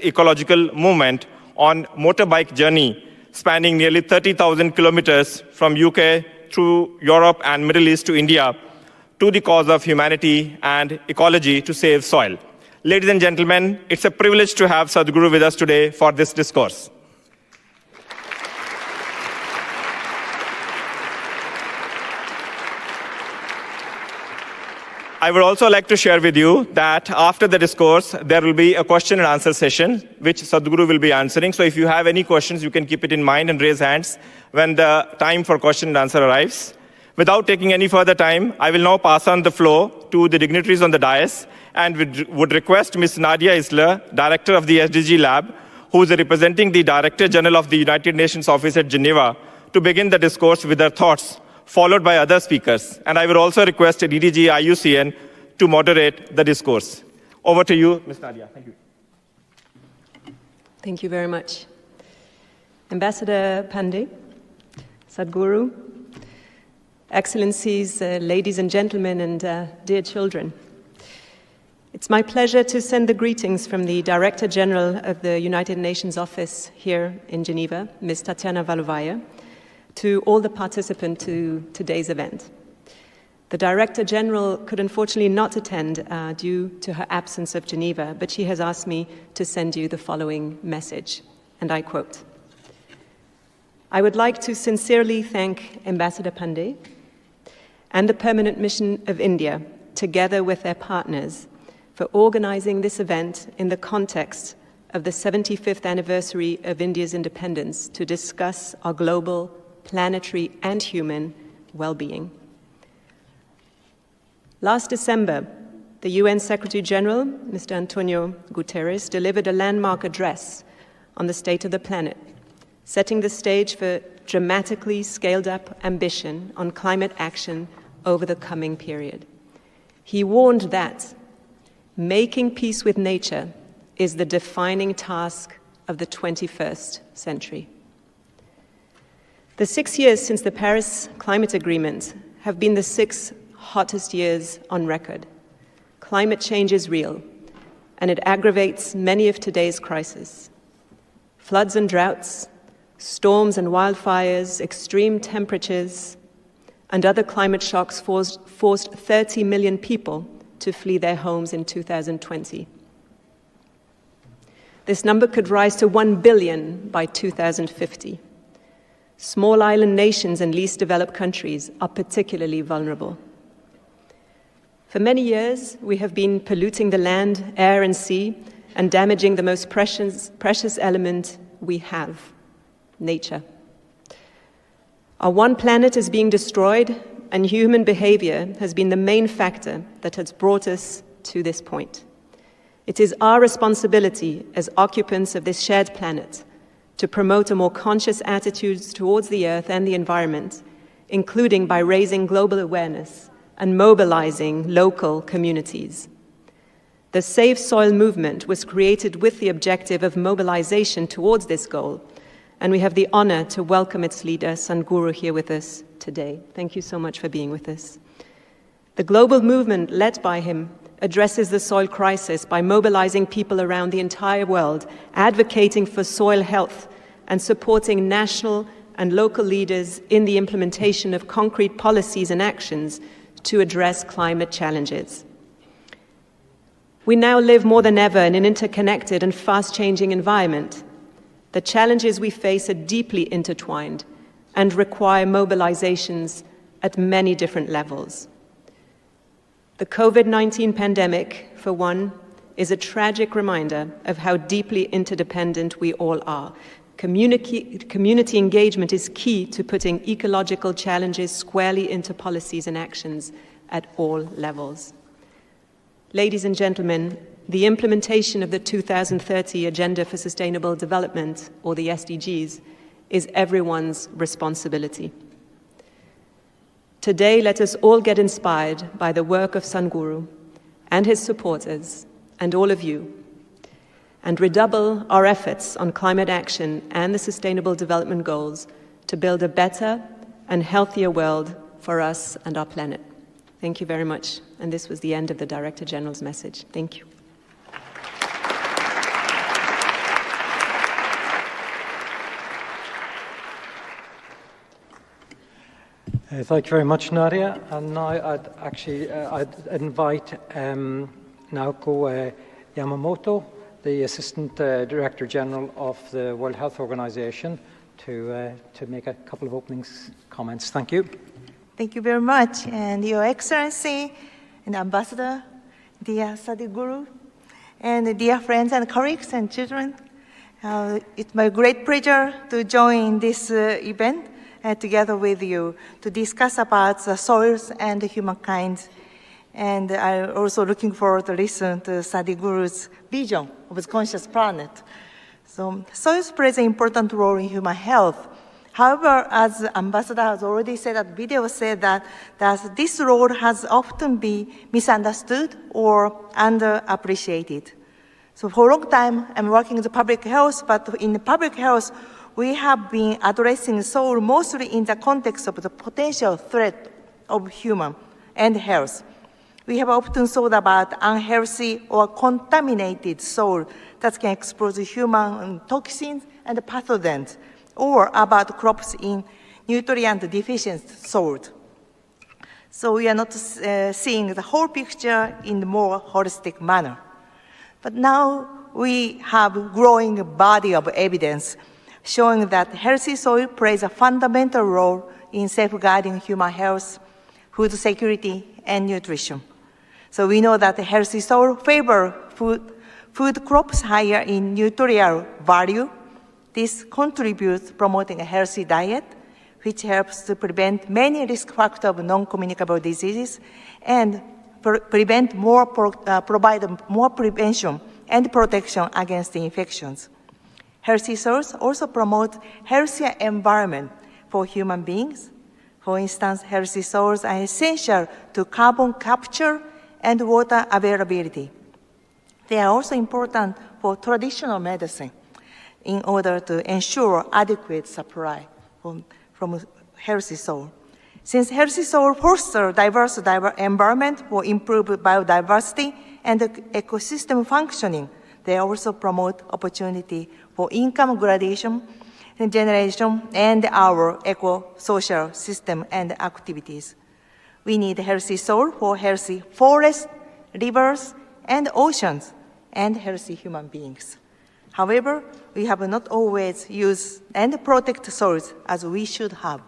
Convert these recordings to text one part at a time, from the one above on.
ecological movement on motorbike journey spanning nearly 30,000 kilometers from UK through Europe and Middle East to India to the cause of humanity and ecology to save soil. Ladies and gentlemen, it's a privilege to have Sadhguru with us today for this discourse. I would also like to share with you that after the discourse, there will be a question and answer session, which Sadhguru will be answering. So if you have any questions, you can keep it in mind and raise hands when the time for question and answer arrives. Without taking any further time, I will now pass on the floor to the dignitaries on the dais and would request Ms. Nadia Isler, Director of the SDGLab, who is representing the Director General of the United Nations Office at Geneva, to begin the discourse with her thoughts, followed by other speakers. And I will also request DDG IUCN to moderate the discourse. Over to you, Ms. Nadia. Thank you. Thank you very much. Ambassador Pandey, Sadhguru, Excellencies, ladies and gentlemen, and dear children. It's my pleasure to send the greetings from the Director General of the United Nations Office here in Geneva, Ms. Tatiana Valovaya, to all the participants to today's event. The Director General could unfortunately not attend due to her absence of Geneva, but she has asked me to send you the following message, and I quote, "I would like to sincerely thank Ambassador Pandey and the Permanent Mission of India, together with their partners, for organizing this event in the context of the 75th anniversary of India's independence to discuss our global, planetary, and human well-being. Last December, the UN Secretary General, Mr. Antonio Guterres, delivered a landmark address on the state of the planet, setting the stage for dramatically scaled-up ambition on climate action over the coming period. He warned that making peace with nature is the defining task of the 21st century. The 6 years since the Paris Climate Agreement have been the 6 hottest years on record. Climate change is real, and it aggravates many of today's crises. Floods and droughts, storms and wildfires, extreme temperatures, and other climate shocks forced 30 million people to flee their homes in 2020. This number could rise to 1 billion by 2050. Small island nations and least developed countries are particularly vulnerable. For many years, we have been polluting the land, air, and sea, and damaging the most precious element we have, nature. Our one planet is being destroyed, and human behavior has been the main factor that has brought us to this point. It is our responsibility as occupants of this shared planet to promote a more conscious attitude towards the earth and the environment, including by raising global awareness and mobilizing local communities. The Save Soil movement was created with the objective of mobilization towards this goal, and we have the honor to welcome its leader, Sadhguru, here with us today. Thank you so much for being with us. The global movement led by him addresses the soil crisis by mobilizing people around the entire world, advocating for soil health, and supporting national and local leaders in the implementation of concrete policies and actions to address climate challenges. We now live more than ever in an interconnected and fast-changing environment. The challenges we face are deeply intertwined and require mobilizations at many different levels. The COVID-19 pandemic, for one, is a tragic reminder of how deeply interdependent we all are. Community engagement is key to putting ecological challenges squarely into policies and actions at all levels. Ladies and gentlemen, the implementation of the 2030 Agenda for Sustainable Development, or the SDGs, is everyone's responsibility. Today, let us all get inspired by the work of Sadhguru and his supporters and all of you, and redouble our efforts on climate action and the Sustainable Development Goals to build a better and healthier world for us and our planet. Thank you very much. And this was the end of the Director General's message. Thank you. Thank you very much, Nadia. And now I'd invite Naoko Yamamoto, the Assistant Director General of the World Health Organization, to make a couple of opening comments. Thank you. Thank you very much. And Your Excellency and Ambassador, dear Sadhguru, and dear friends and colleagues and children, it's my great pleasure to join this event together with you to discuss about the soils and humankind. And I'm also looking forward to listen to Sadhguru's vision of the conscious planet. So soils plays an important role in human health. However, as the ambassador has already said, that video said that this role has often been misunderstood or underappreciated. So for a long time, I'm working in the public health, but in the public health, we have been addressing soil mostly in the context of the potential threat of human and health. We have often thought about unhealthy or contaminated soil that can expose human toxins and pathogens, or about crops in nutrient-deficient soil. So we are not seeing the whole picture in a more holistic manner. But now we have a growing body of evidence showing that healthy soil plays a fundamental role in safeguarding human health, food security, and nutrition. So we know that healthy soil favor food crops higher in nutritional value. This contributes to promoting a healthy diet, which helps to prevent many risk factors of non-communicable diseases and provide more prevention and protection against infections. Healthy soils also promote healthier environment for human beings. For instance, healthy soils are essential to carbon capture and water availability. They are also important for traditional medicine in order to ensure adequate supply from healthy soil. Since healthy soil fosters diverse environment for improved biodiversity and ecosystem functioning, they also promote opportunity for income gradation and generation and our eco-social system and activities. We need healthy soil for healthy forests, rivers, and oceans, and healthy human beings. However, we have not always used and protected soils as we should have.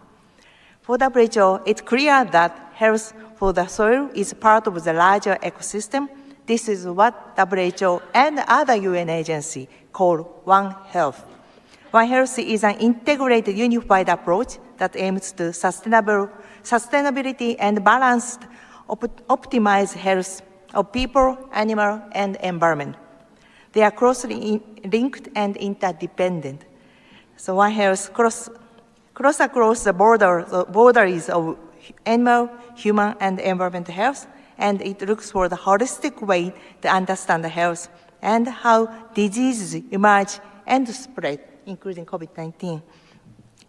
For WHO, it's clear that health for the soil is part of the larger ecosystem. This is what WHO and other UN agencies call One Health. One Health is an integrated, unified approach that aims to sustainability and balanced, optimize health of people, animal, and environment. They are closely linked and interdependent. So One Health cross across the boundaries of animal, human, and environmental health, and it looks for the holistic way to understand the health and how diseases emerge and spread, including COVID-19.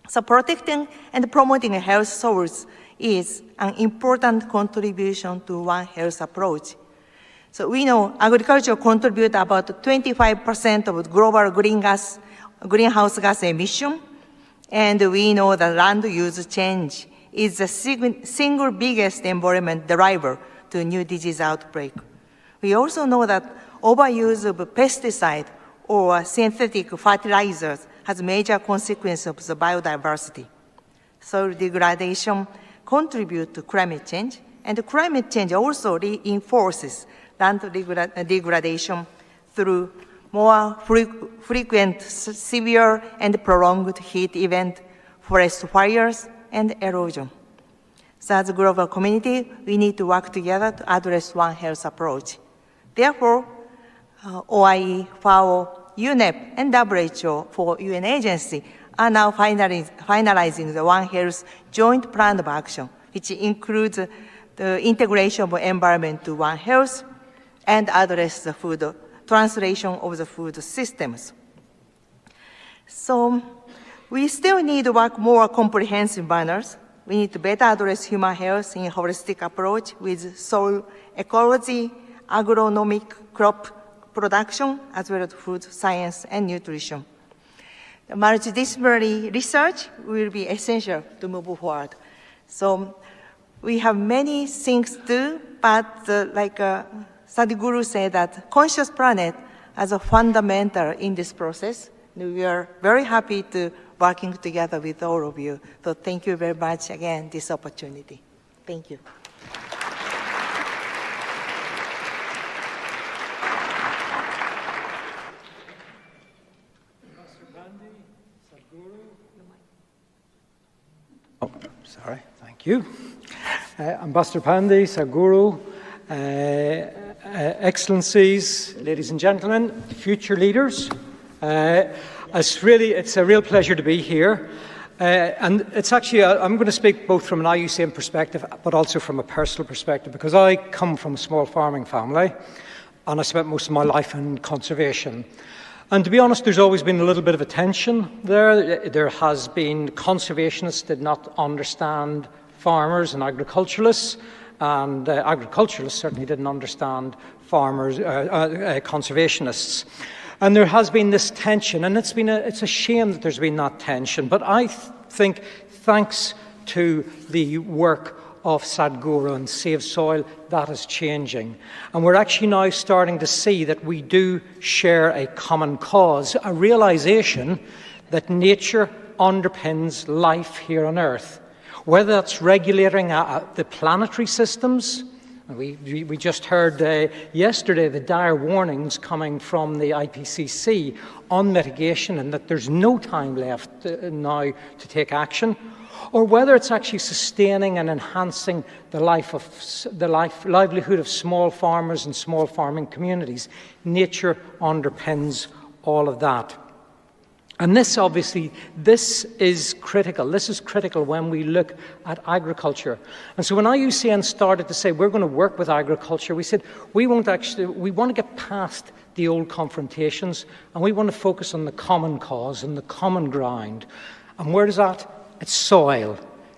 So protecting and promoting health soils is an important contribution to One Health approach. So we know agriculture contributes about 25% of global greenhouse gas emission, and we know that land use change is the single biggest environment driver to new disease outbreak. We also know that overuse of pesticide or synthetic fertilizers has major consequences of the biodiversity. Soil degradation contributes to climate change, and climate change also reinforces land degradation through more frequent, severe, and prolonged heat events, forest fires, and erosion. So as a global community, we need to work together to address One Health approach. Therefore, OIE, FAO, UNEP, and WHO for UN agency are now finalizing the One Health Joint Plan of Action, which includes the integration of environment to One Health and address the food, translation of the food systems. So we still need to work more comprehensive manners. We need to better address human health in a holistic approach with soil ecology, agronomic crop production, as well as food science and nutrition. The multidisciplinary research will be essential to move forward. So we have many things to do, but like Sadhguru said, that conscious planet as a fundamental in this process. We are very happy to working together with all of you. So thank you very much again, this opportunity. Thank you. Oh, sorry, thank you. Ambassador Pandey, Sadhguru, Excellencies, ladies and gentlemen, future leaders. It's a real pleasure to be here. And it's actually, I'm going to speak both from an IUCN perspective, but also from a personal perspective, because I come from a small farming family, and I spent most of my life in conservation. And to be honest, there's always been a little bit of a tension there. There has been conservationists did not understand farmers and agriculturalists, and agriculturalists certainly didn't understand farmers, conservationists. And there has been this tension, and it's a shame that there's been that tension. But I think, thanks to the work of Sadhguru and Save Soil, that is changing. And we're actually now starting to see that we do share a common cause, a realization that nature underpins life here on Earth. Whether that's regulating the planetary systems. We just heard yesterday the dire warnings coming from the IPCC on mitigation, and that there's no time left now to take action, or whether it's actually sustaining and enhancing the livelihood of small farmers and small farming communities. Nature underpins all of that. And this is critical. This is critical when we look at agriculture. And so when IUCN started to say we're going to work with agriculture, we said we want to get past the old confrontations, and we want to focus on the common cause and the common ground. And where is that? It's soil.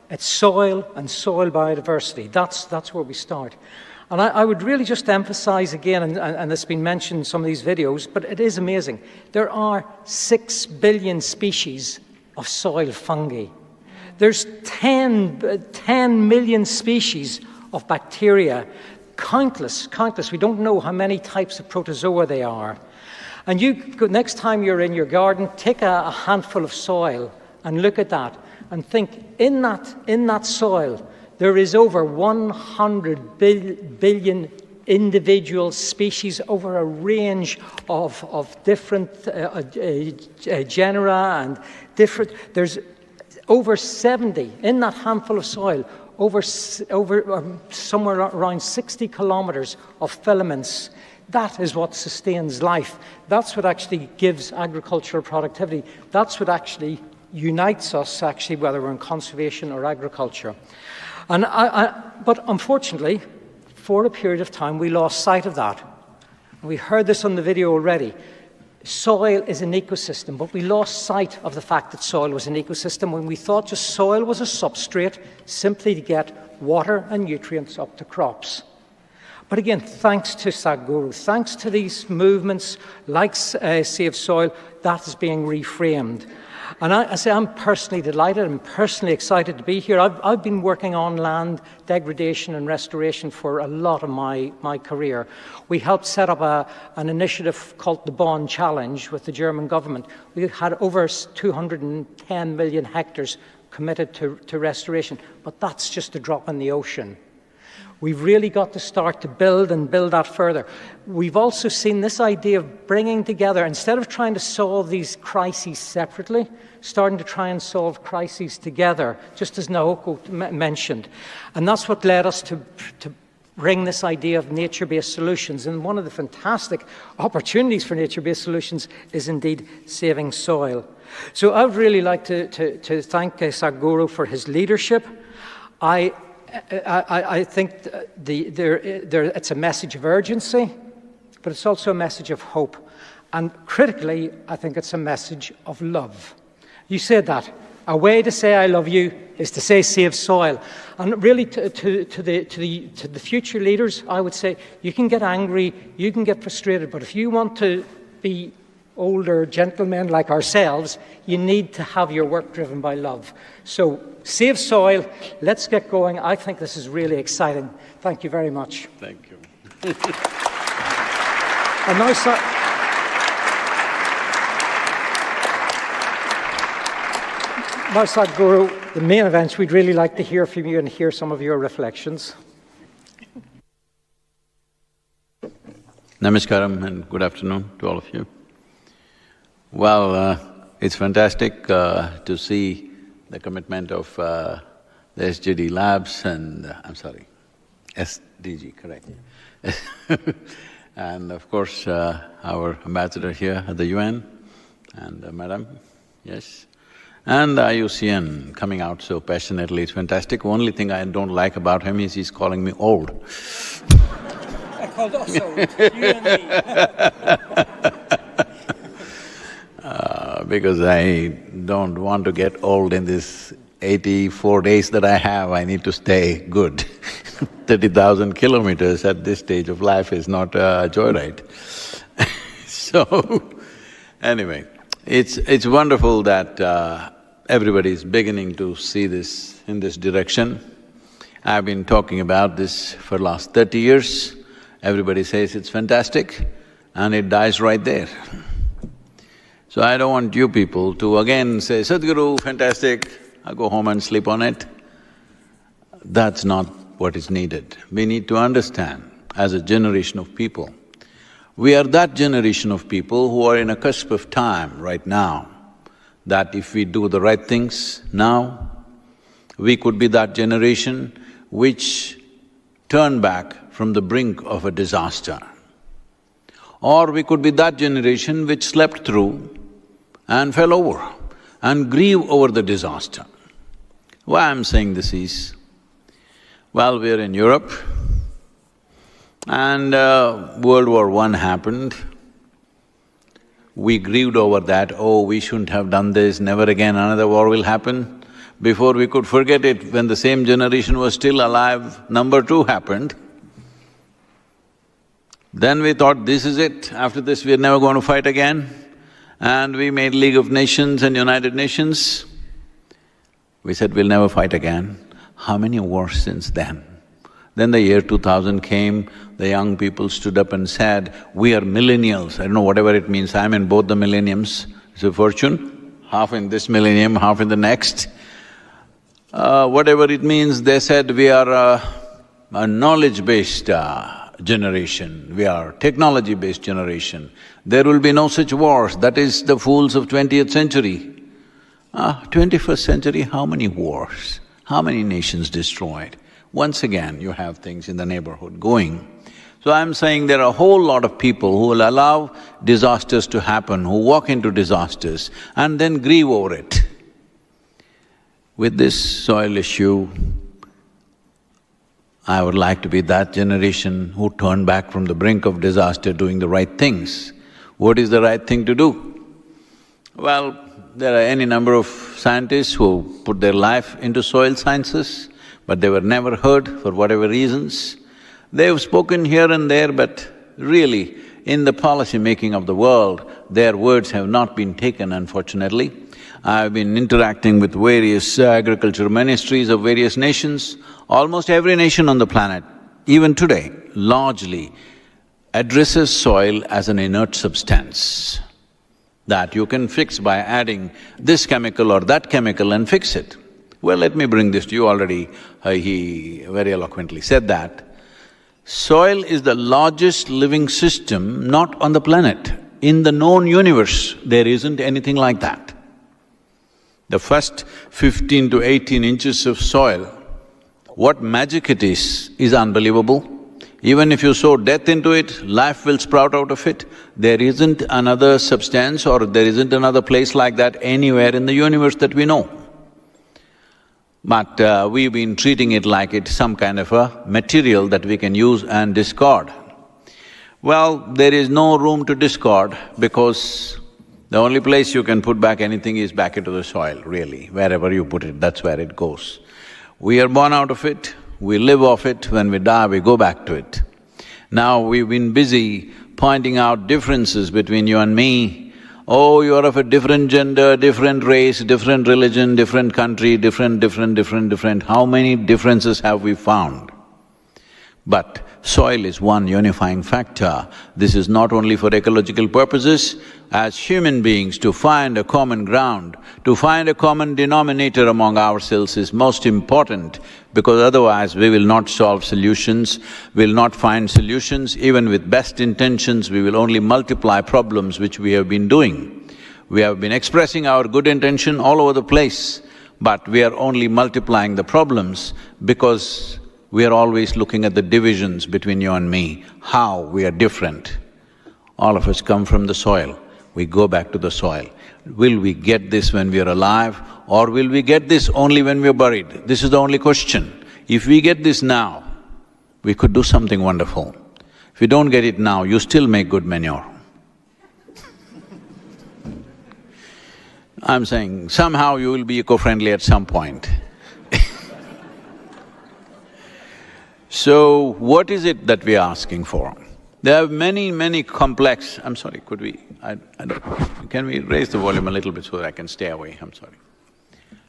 It's soil and soil biodiversity. That's where we start. And I would really just emphasize again, and it's been mentioned in some of these videos, but it is amazing. There are 6 billion species of soil fungi. There's 10 million species of bacteria, countless. We don't know how many types of protozoa they are. And next time you're in your garden, take a handful of soil and look at that and think, in that soil, there is over 100 billion individual species over a range of different genera and different. There's over 70 in that handful of soil, over somewhere around 60 kilometers of filaments. That is what sustains life. That's what actually gives agricultural productivity. That's what actually unites us, actually, whether we're in conservation or agriculture. And but unfortunately, for a period of time, we lost sight of that. We heard this on the video already. Soil is an ecosystem, but we lost sight of the fact that soil was an ecosystem when we thought just soil was a substrate simply to get water and nutrients up to crops. But again, thanks to Sadhguru, thanks to these movements like Save Soil, that is being reframed. And I say I'm personally delighted, I'm personally excited to be here. I've been working on land degradation and restoration for a lot of my career. We helped set up an initiative called the Bonn Challenge with the German government. We had over 210 million hectares committed to restoration, but that's just a drop in the ocean. We've really got to start to build that further. We've also seen this idea of bringing together, instead of trying to solve these crises separately, starting to try and solve crises together, just as Naoko mentioned. And that's what led us to bring this idea of nature-based solutions. And one of the fantastic opportunities for nature-based solutions is indeed saving soil. So I would really like to thank Sadhguru for his leadership. I think it's a message of urgency, but it's also a message of hope. And critically, I think it's a message of love. You said that. A way to say I love you is to say save soil. And really to the future leaders, I would say you can get angry, you can get frustrated, but if you want to be older gentlemen like ourselves, you need to have your work driven by love. So save soil, let's get going. I think this is really exciting. Thank you very much. Thank you. And now, Sadhguru, the main events, we'd really like to hear from you and hear some of your reflections. Namaskaram and good afternoon to all of you. Well, it's fantastic to see the commitment of the SDGLabs and… I'm sorry, SDG, correct. And of course, our ambassador here at the UN and Madam, yes. And the IUCN coming out so passionately, it's fantastic. Only thing I don't like about him is he's calling me old. I called us old, you and me. Because I don't want to get old in this 84 days that I have, I need to stay good. 30,000 kilometers at this stage of life is not a joyride. So, anyway, it's wonderful that everybody is beginning to see this in this direction. I've been talking about this for the last 30 years. Everybody says it's fantastic, and it dies right there. So I don't want you people to again say, Sadhguru, fantastic, I'll go home and sleep on it. That's not what is needed. We need to understand, as a generation of people, we are that generation of people who are in a cusp of time right now, that if we do the right things now, we could be that generation which turn back from the brink of a disaster. Or we could be that generation which slept through and fell over and grieve over the disaster. Why I'm saying this is, well, we're in Europe and World War I happened. We grieved over that, oh, we shouldn't have done this, never again another war will happen. Before we could forget it, when the same generation was still alive, number 2 happened. Then we thought, this is it, after this we're never going to fight again. And we made League of Nations and United Nations. We said, we'll never fight again. How many wars since then? Then the year 2000 came, the young people stood up and said, we are millennials. I don't know whatever it means, I'm in both the millenniums. It's a fortune, half in this millennium, half in the next. Whatever it means, they said we are a knowledge-based generation, we are technology-based generation. There will be no such wars, that is the fools of 20th century. 21st century, how many wars? How many nations destroyed? Once again, you have things in the neighborhood going. So I'm saying there are a whole lot of people who will allow disasters to happen, who walk into disasters and then grieve over it. With this soil issue, I would like to be that generation who turn back from the brink of disaster doing the right things. What is the right thing to do? Well, there are any number of scientists who put their life into soil sciences, but they were never heard for whatever reasons. They have spoken here and there, but really, in the policy making of the world, their words have not been taken, unfortunately. I've been interacting with various agriculture ministries of various nations. Almost every nation on the planet, even today, largely addresses soil as an inert substance that you can fix by adding this chemical or that chemical and fix it. Well, let me bring this to you already, he very eloquently said that. Soil is the largest living system not on the planet. In the known universe, there isn't anything like that. The first 15 to 18 inches of soil, what magic it is unbelievable. Even if you sow death into it, life will sprout out of it. There isn't another substance or there isn't another place like that anywhere in the universe that we know. But we've been treating it like it's some kind of a material that we can use and discard. Well, there is no room to discard because the only place you can put back anything is back into the soil, really. Wherever you put it, that's where it goes. We are born out of it, we live off it, when we die, we go back to it. Now, we've been busy pointing out differences between you and me. Oh, you are of a different gender, different race, different religion, different country, different. How many differences have we found? But soil is one unifying factor. This is not only for ecological purposes. As human beings, to find a common ground, to find a common denominator among ourselves is most important, because otherwise we will not solve solutions, we'll not find solutions. Even with best intentions, we will only multiply problems, which we have been doing. We have been expressing our good intention all over the place, but we are only multiplying the problems because we are always looking at the divisions between you and me, how we are different. All of us come from the soil, we go back to the soil. Will we get this when we are alive, or will we get this only when we are buried? This is the only question. If we get this now, we could do something wonderful. If you don't get it now, you still make good manure. I'm saying, somehow you will be eco-friendly at some point. So, what is it that we are asking for? There are many complex… I'm sorry, could we… I don't… Can we raise the volume a little bit so that I can stay away? I'm sorry.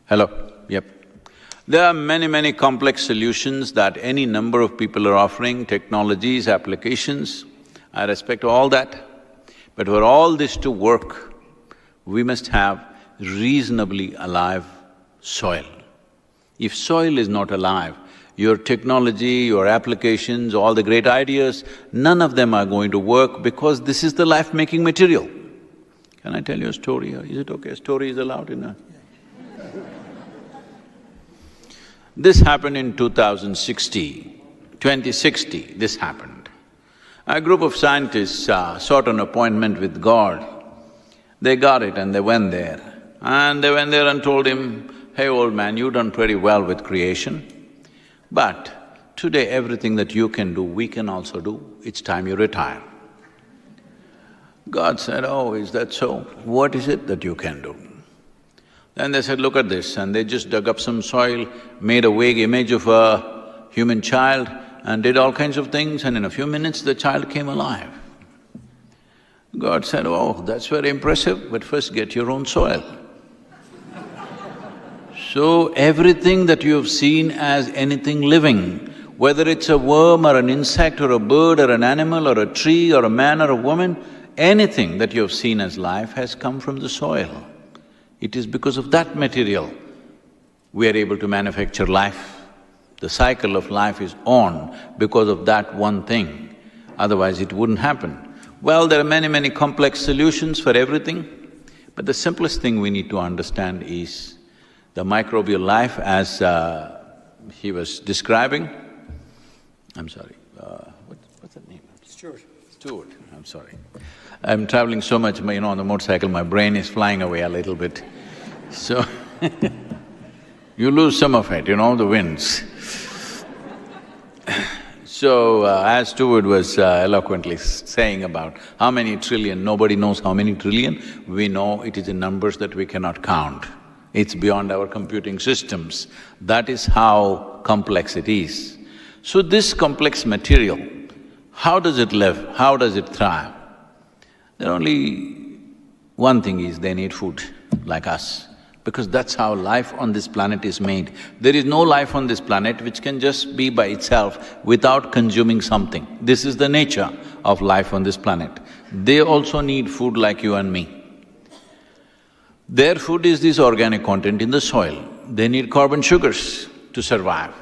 Hello? Yep. There are many complex solutions that any number of people are offering, technologies, applications. I respect all that. But for all this to work, we must have reasonably alive soil. If soil is not alive, your technology, your applications, all the great ideas, none of them are going to work, because this is the life-making material. Can I tell you a story? Is it okay? A story is allowed in a… This happened in 2060, this happened. A group of scientists sought an appointment with God. They got it and they went there. And they went there and told him, "Hey, old man, you've done pretty well with creation. But today everything that you can do, we can also do. It's time you retire." God said, "Oh, is that so? What is it that you can do?" Then they said, "Look at this," and they just dug up some soil, made a vague image of a human child and did all kinds of things, and in a few minutes the child came alive. God said, "Oh, that's very impressive, but first get your own soil." So everything that you have seen as anything living, whether it's a worm or an insect or a bird or an animal or a tree or a man or a woman, anything that you have seen as life has come from the soil. It is because of that material we are able to manufacture life. The cycle of life is on because of that one thing, otherwise it wouldn't happen. Well, there are many complex solutions for everything, but the simplest thing we need to understand is the microbial life as he was describing. I'm sorry, what's that name? Stewart. Stewart, I'm sorry. I'm traveling so much, on the motorcycle, my brain is flying away a little bit. So you lose some of it, the winds. So, as Stewart was eloquently saying about how many trillion, nobody knows how many trillion, we know it is in numbers that we cannot count. It's beyond our computing systems. That is how complex it is. So this complex material, how does it live? How does it thrive? There only one thing is they need food, like us, because that's how life on this planet is made. There is no life on this planet which can just be by itself without consuming something. This is the nature of life on this planet. They also need food like you and me. Their food is this organic content in the soil. They need carbon sugars to survive.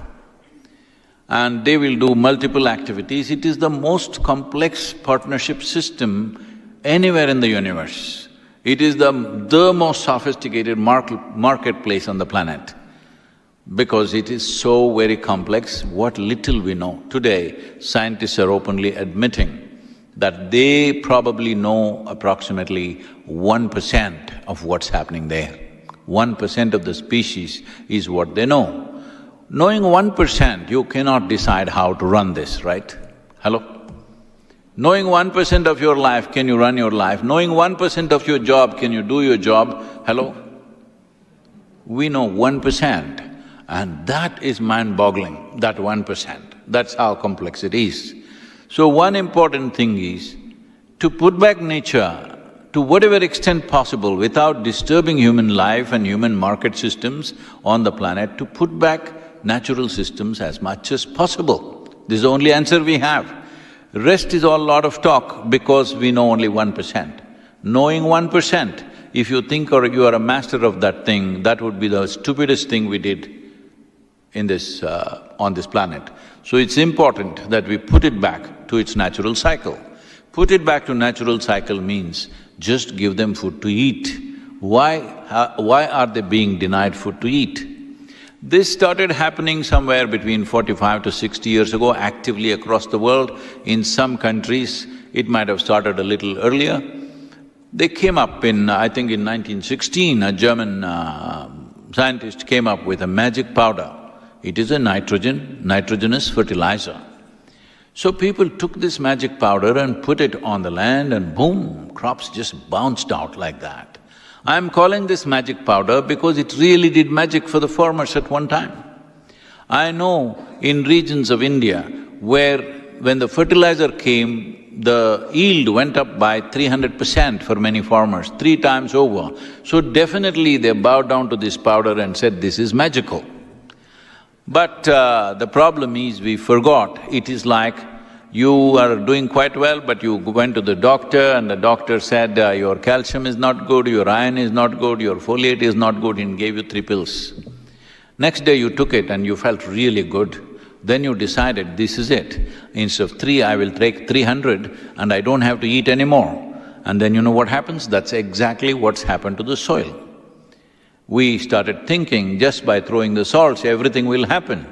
And they will do multiple activities. It is the most complex partnership system anywhere in the universe. It is the most sophisticated marketplace on the planet, because it is so very complex. What little we know, today scientists are openly admitting that they probably know approximately 1% of what's happening there. 1% of the species is what they know. Knowing 1%, you cannot decide how to run this, right? Hello? Knowing 1% of your life, can you run your life? Knowing 1% of your job, can you do your job? Hello? We know 1%, and that is mind-boggling, that 1%. That's how complex it is. So one important thing is to put back nature to whatever extent possible, without disturbing human life and human market systems on the planet, to put back natural systems as much as possible. This is the only answer we have. Rest is all lot of talk because we know only 1%. Knowing 1%, if you think or you are a master of that thing, that would be the stupidest thing we did in this… on this planet. So it's important that we put it back to its natural cycle. Put it back to natural cycle means just give them food to eat. Why are they being denied food to eat? This started happening somewhere between 45 to 60 years ago, actively across the world. In some countries, it might have started a little earlier. They came up in… I think in 1916, a German scientist came up with a magic powder. It is a nitrogenous fertilizer. So people took this magic powder and put it on the land and boom, crops just bounced out like that. I'm calling this magic powder because it really did magic for the farmers at one time. I know in regions of India where when the fertilizer came, the yield went up by 300% for many farmers, 3 times over. So definitely they bowed down to this powder and said, this is magical. But the problem is we forgot. It is like you are doing quite well, but you went to the doctor and the doctor said, your calcium is not good, your iron is not good, your folate is not good, and gave you 3 pills. Next day you took it and you felt really good. Then you decided, this is it. Instead of 3, I will take 300 and I don't have to eat anymore. And then you know what happens? That's exactly what's happened to the soil. We started thinking just by throwing the salts, everything will happen.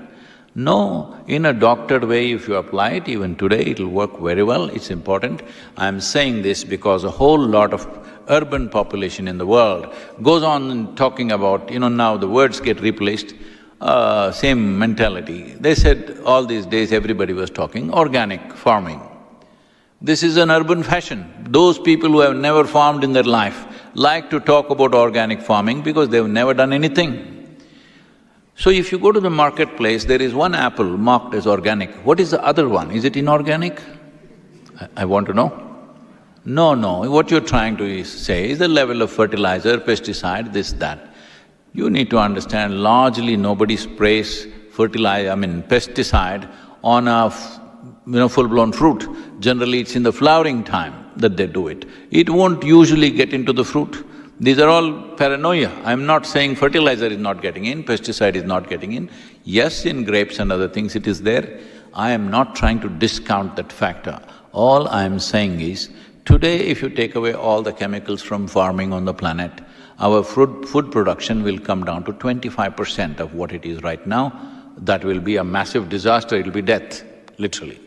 No, in a doctored way, if you apply it, even today, it'll work very well, it's important. I'm saying this because a whole lot of urban population in the world goes on talking about, now the words get replaced, same mentality. They said all these days everybody was talking organic farming. This is an urban fashion. Those people who have never farmed in their life like to talk about organic farming because they've never done anything. So if you go to the marketplace, there is one apple marked as organic. What is the other one? Is it inorganic? I want to know. No, what you're trying to say is the level of fertilizer, pesticide, this, that. You need to understand, largely nobody sprays pesticide on a full-blown fruit. Generally, it's in the flowering time that they do it. It won't usually get into the fruit. These are all paranoia. I'm not saying fertilizer is not getting in, pesticide is not getting in. Yes, in grapes and other things it is there. I am not trying to discount that factor. All I am saying is, today if you take away all the chemicals from farming on the planet, our food production will come down to 25% of what it is right now. That will be a massive disaster, it'll be death, literally.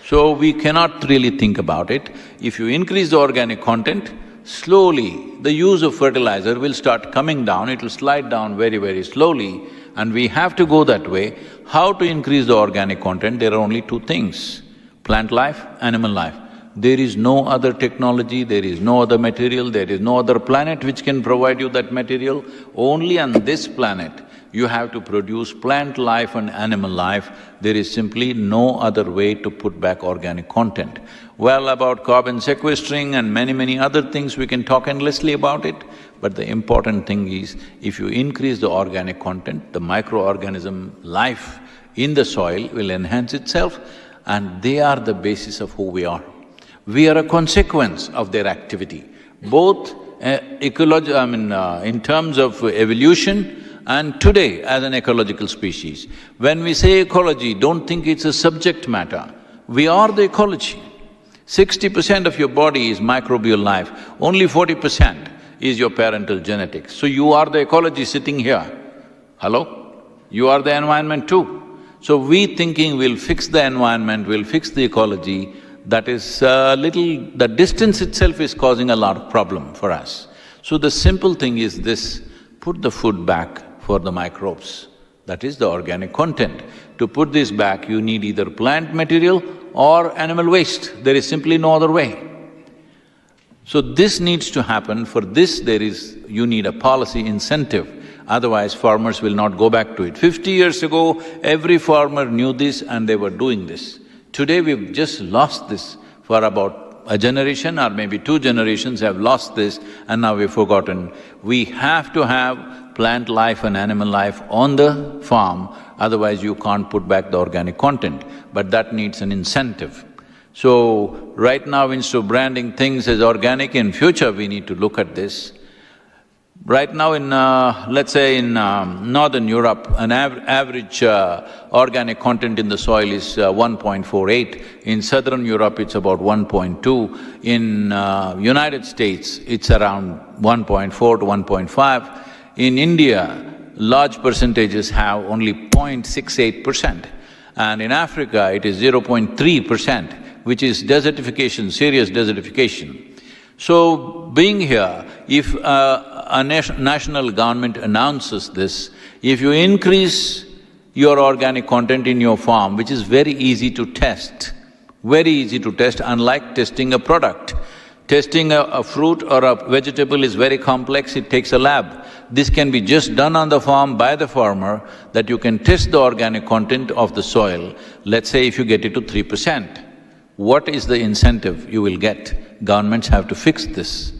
So we cannot really think about it. If you increase the organic content, slowly the use of fertilizer will start coming down, it will slide down very, very slowly, and we have to go that way. How to increase the organic content? There are only 2 things: plant life, animal life. There is no other technology, there is no other material, there is no other planet which can provide you that material. Only on this planet you have to produce plant life and animal life. There is simply no other way to put back organic content. Well, about carbon sequestering and many other things, we can talk endlessly about it, but the important thing is, if you increase the organic content, the microorganism life in the soil will enhance itself, and they are the basis of who we are. We are a consequence of their activity, both in terms of evolution and today as an ecological species. When we say ecology, don't think it's a subject matter. We are the ecology. 60% of your body is microbial life, only 40% is your parental genetics. So you are the ecology sitting here. Hello? You are the environment too. So we thinking we'll fix the environment, we'll fix the ecology, that is the distance itself is causing a lot of problem for us. So the simple thing is this: put the food back for the microbes. That is the organic content. To put this back, you need either plant material or animal waste. There is simply no other way. So this needs to happen. For this, you need a policy incentive, otherwise farmers will not go back to it. 50 years ago, every farmer knew this and they were doing this. Today we've just lost this for about a generation or maybe 2 generations have lost this and now we've forgotten. We have to have plant life and animal life on the farm, otherwise you can't put back the organic content, but that needs an incentive. So, right now instead of branding things as organic, in future we need to look at this. Right now in, let's say in Northern Europe, an average organic content in the soil is 1.48. In Southern Europe, it's about 1.2. In United States, it's around 1.4 to 1.5. In India, large percentages have only 0.68%. And in Africa, it is 0.3%, which is desertification, serious desertification. So, being here, if a national government announces this, if you increase your organic content in your farm, which is very easy to test, unlike testing a product. Testing a fruit or a vegetable is very complex, it takes a lab. This can be just done on the farm by the farmer, that you can test the organic content of the soil. Let's say if you get it to 3%. What is the incentive you will get? Governments have to fix this.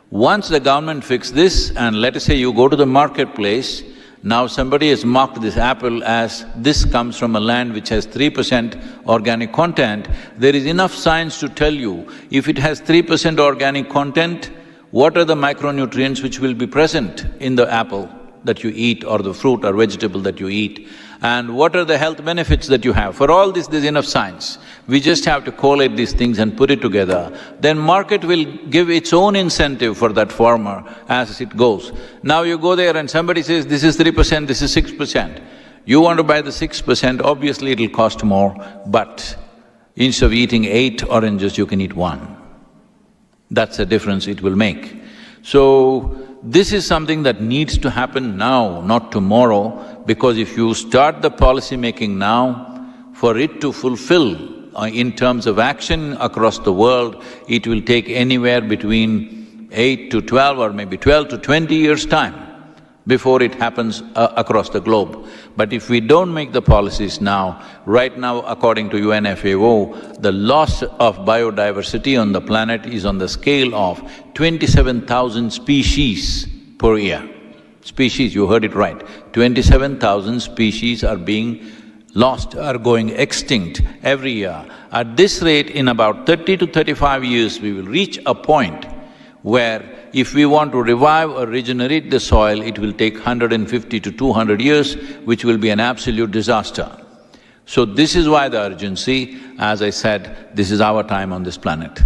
Once the government fix this, and let us say you go to the marketplace, now somebody has marked this apple as this comes from a land which has 3% organic content, there is enough science to tell you, if it has 3% organic content, what are the micronutrients which will be present in the apple that you eat or the fruit or vegetable that you eat, and what are the health benefits that you have. For all this, there's enough science. We just have to collate these things and put it together. Then market will give its own incentive for that farmer as it goes. Now you go there and somebody says, this is 3%, this is 6%. You want to buy the 6%, obviously it'll cost more, but instead of eating 8 oranges, you can eat 1. That's the difference it will make. So, this is something that needs to happen now, not tomorrow, because if you start the policy making now, for it to fulfill in terms of action across the world, it will take anywhere between 8 to 12 or maybe 12 to 20 years' time before it happens across the globe. But if we don't make the policies now, right now according to UNFAO, the loss of biodiversity on the planet is on the scale of 27,000 species per year. Species, you heard it right, 27,000 species are being lost, are going extinct every year. At this rate, in about 30 to 35 years, we will reach a point where if we want to revive or regenerate the soil, it will take 150 to 200 years, which will be an absolute disaster. So this is why the urgency, as I said, this is our time on this planet.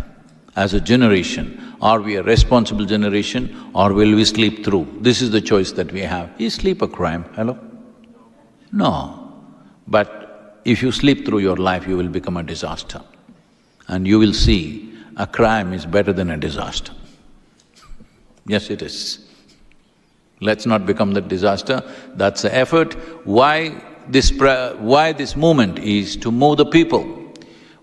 As a generation, are we a responsible generation or will we sleep through? This is the choice that we have. Is sleep a crime? Hello? No. But if you sleep through your life, you will become a disaster. And you will see, a crime is better than a disaster. Yes, it is. Let's not become that disaster, that's the effort. Why this movement is to move the people.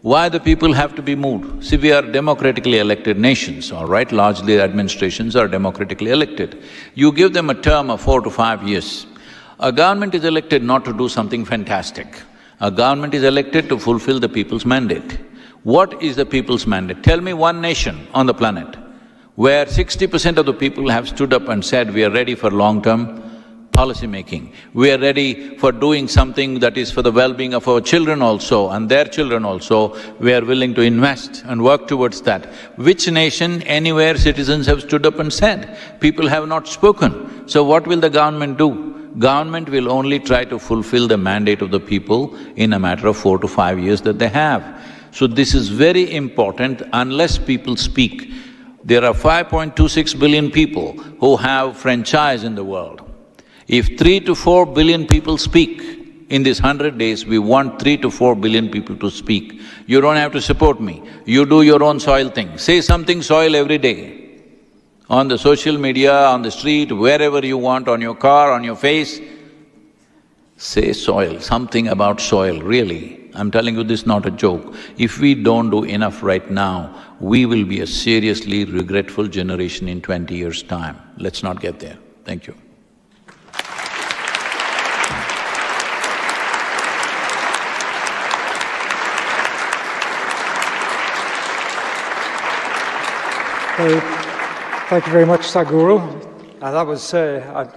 Why the people have to be moved? See, we are democratically elected nations, all right? Largely administrations are democratically elected. You give them a term of 4 to 5 years. A government is elected not to do something fantastic. A government is elected to fulfill the people's mandate. What is the people's mandate? Tell me one nation on the planet where 60% of the people have stood up and said, we are ready for long-term policy making. We are ready for doing something that is for the well-being of our children also and their children also. We are willing to invest and work towards that. Which nation, anywhere citizens have stood up and said? People have not spoken. So what will the government do? Government will only try to fulfill the mandate of the people in a matter of 4 to 5 years that they have. So this is very important. Unless people speak, there are 5.26 billion people who have franchise in the world. If 3 to 4 billion people speak, in these 100 days, we want 3 to 4 billion people to speak. You don't have to support me, you do your own soil thing. Say something soil every day. On the social media, on the street, wherever you want, on your car, on your face, say soil, something about soil, really. I'm telling you this, not a joke. If we don't do enough right now, we will be a seriously regretful generation in 20 years' time. Let's not get there. Thank you. Well, thank you very much, Sadhguru. That was, I'm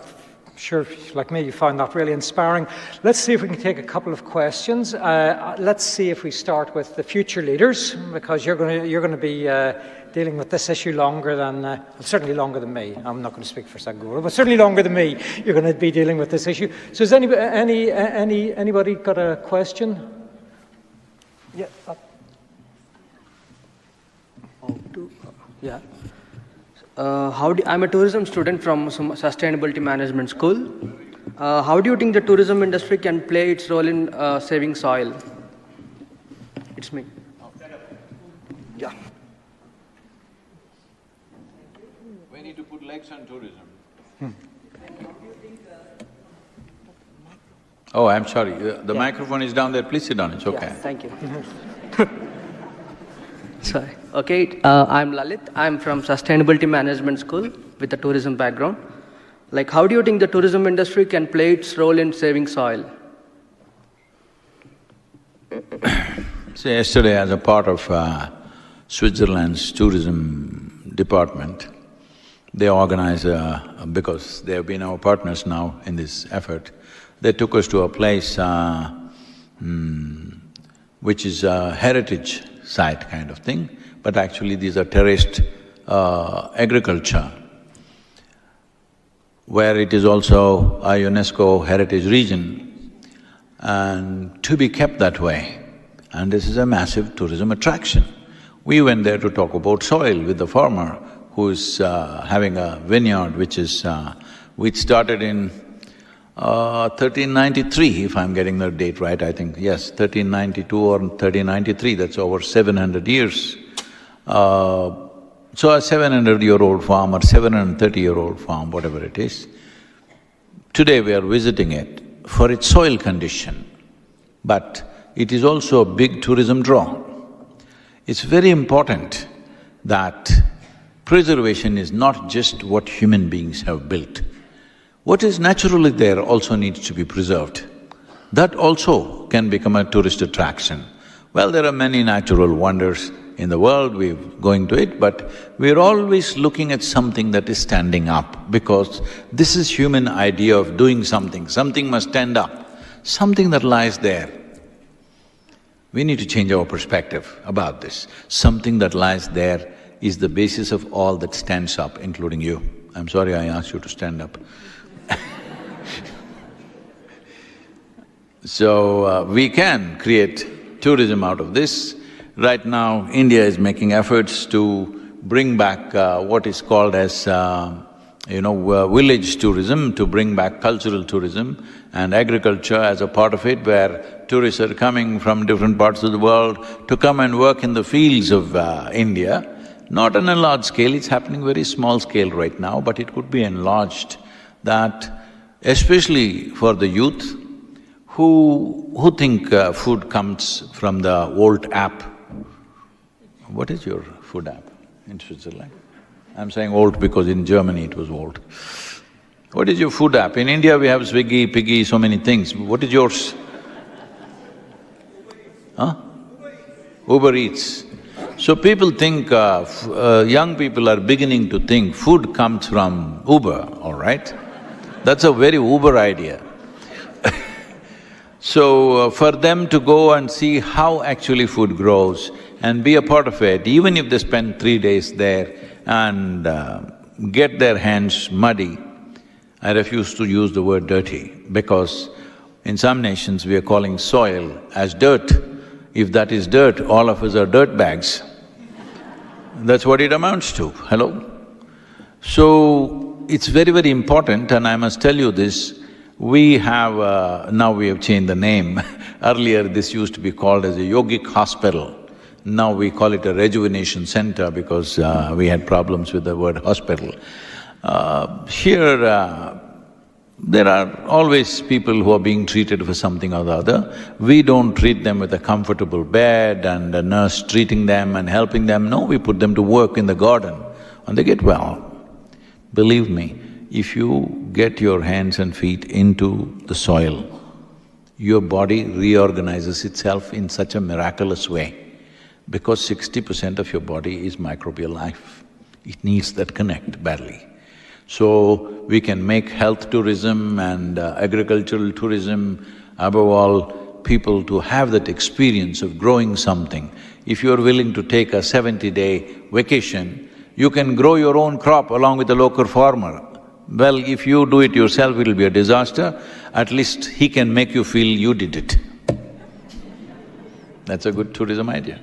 sure, like me, you found that really inspiring. Let's see if we can take a couple of questions. Let's see if we start with the future leaders, because you're going to be dealing with this issue longer than, certainly longer than me. I'm not going to speak for Sadhguru, but certainly longer than me. You're going to be dealing with this issue. So has anybody got a question? Yeah. Yeah. I'm a tourism student from Sustainability Management School. How do you think the tourism industry can play its role in saving soil? It's me. Yeah. We need to put legs on tourism. Oh, I'm sorry. The microphone is down there. Please sit down. It's okay. Yeah, thank you. Sorry. Okay, I'm Lalit. I'm from Sustainability Management School with a tourism background. Like, how do you think the tourism industry can play its role in saving soil? So yesterday, as a part of Switzerland's tourism department, they organized, because they have been our partners now in this effort, they took us to a place which is a heritage site kind of thing, but actually these are terraced agriculture, where it is also a UNESCO heritage region and to be kept that way. And this is a massive tourism attraction. We went there to talk about soil with the farmer who is having a vineyard which started in 1393, if I'm getting the date right, I think, yes, 1392 or 1393, that's over 700 years. So a 700-year-old farm or 730-year-old farm, whatever it is, today we are visiting it for its soil condition, but it is also a big tourism draw. It's very important that preservation is not just what human beings have built. What is naturally there also needs to be preserved. That also can become a tourist attraction. Well, there are many natural wonders in the world, we're going to it, but we're always looking at something that is standing up, because this is human idea of doing something must stand up, something that lies there. We need to change our perspective about this. Something that lies there is the basis of all that stands up, including you. I'm sorry I asked you to stand up. So, we can create tourism out of this. Right now, India is making efforts to bring back what is called as, village tourism, to bring back cultural tourism and agriculture as a part of it, where tourists are coming from different parts of the world to come and work in the fields of India. Not on a large scale, it's happening very small scale right now, but it could be enlarged, that especially for the youth who think food comes from the Volt app. What is your food app in Switzerland? I'm saying Volt because in Germany it was Volt. What is your food app? In India we have Swiggy, Piggy, so many things. What is yours? Huh? Uber Eats. So people think, young people are beginning to think food comes from Uber, all right? That's a very Uber idea. So, for them to go and see how actually food grows and be a part of it, even if they spend 3 days there and get their hands muddy, I refuse to use the word dirty, because in some nations we are calling soil as dirt. If that is dirt, all of us are dirt bags. That's what it amounts to, hello? So, it's very, very important, and I must tell you this, we have… now we have changed the name. Earlier this used to be called as a yogic hospital. Now we call it a rejuvenation center because we had problems with the word hospital. Here, there are always people who are being treated for something or the other. We don't treat them with a comfortable bed and a nurse treating them and helping them. No, we put them to work in the garden and they get well. Believe me, if you get your hands and feet into the soil, your body reorganizes itself in such a miraculous way, because 60% of your body is microbial life. It needs that connect badly. So we can make health tourism and agricultural tourism, above all, people to have that experience of growing something. If you're willing to take a 70-day vacation, you can grow your own crop along with the local farmer. Well, if you do it yourself, it'll be a disaster. At least he can make you feel you did it. That's a good tourism idea.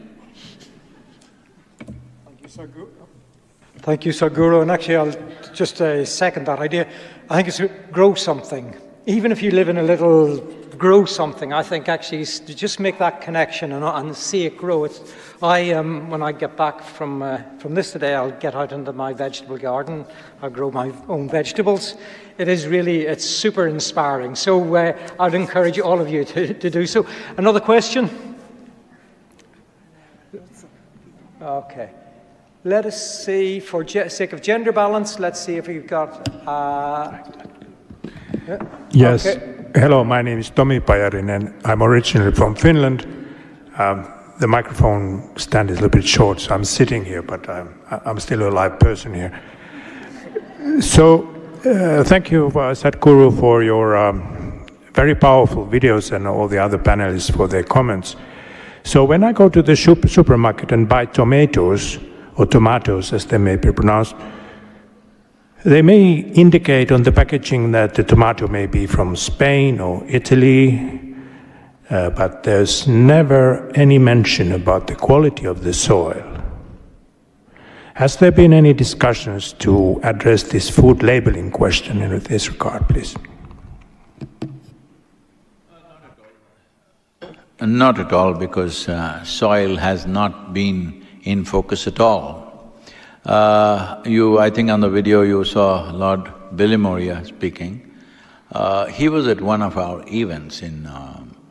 Thank you, Sadhguru. And actually, I'll just second that idea. I think it's grow something. Even if you live in a little grow something, I think actually to just make that connection and see it grow. When I get back from this today, I'll get out into my vegetable garden. I'll grow my own vegetables. It's super inspiring. So I'd encourage all of you to do so. Another question? Okay. Let us see, for sake of gender balance, let's see if we've got… Yes. Okay. Hello, my name is Tomi Pajarin and I'm originally from Finland. The microphone stand is a little bit short, so I'm sitting here, but I'm still a live person here. So, thank you, Sadhguru, for your very powerful videos and all the other panelists for their comments. So when I go to the supermarket and buy tomatoes, or tomatoes as they may be pronounced, they may indicate on the packaging that the tomato may be from Spain or Italy, but there's never any mention about the quality of the soil. Has there been any discussions to address this food labeling question in this regard, please? Not at all, because soil has not been in focus at all. I think on the video you saw Lord Billimoria speaking. He was at one of our events in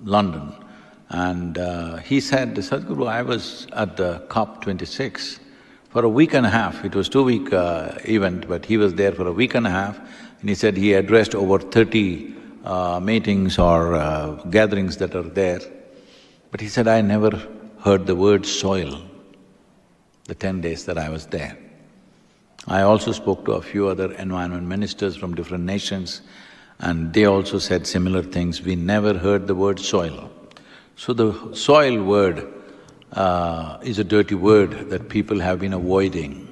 London, and he said, Sadhguru, I was at the COP26 for a week and a half. It was 2-week event, but he was there for a week and a half, and he said he addressed over 30 meetings or gatherings that are there. But he said, I never heard the word soil the 10 days that I was there. I also spoke to a few other environment ministers from different nations, and they also said similar things. We never heard the word soil. So the soil word is a dirty word that people have been avoiding.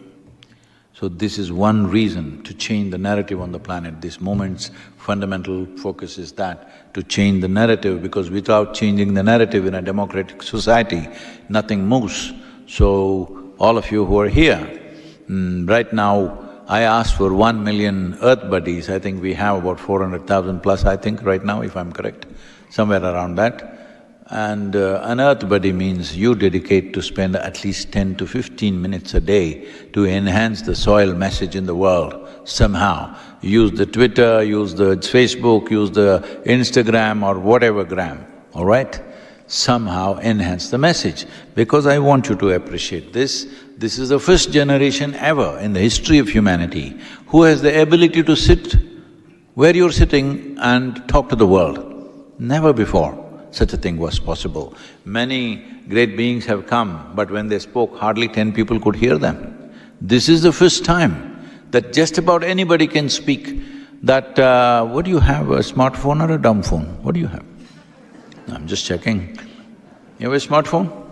So this is one reason to change the narrative on the planet. This movement's fundamental focus is that, to change the narrative, because without changing the narrative in a democratic society, nothing moves. So all of you who are here, right now, I asked for 1 million Earth Buddies. I think we have about 400,000 plus, I think, right now, if I'm correct, somewhere around that. And an Earth Buddy means you dedicate to spend at least 10 to 15 minutes a day to enhance the soil message in the world somehow. Use the Twitter, use the Facebook, use the Instagram or whatever gram, all right? Somehow enhance the message, because I want you to appreciate this. This is the first generation ever in the history of humanity who has the ability to sit where you're sitting and talk to the world. Never before such a thing was possible. Many great beings have come, but when they spoke, hardly 10 people could hear them. This is the first time that just about anybody can speak. That… what do you have, a smartphone or a dumb phone? What do you have? I'm just checking. You have a smartphone?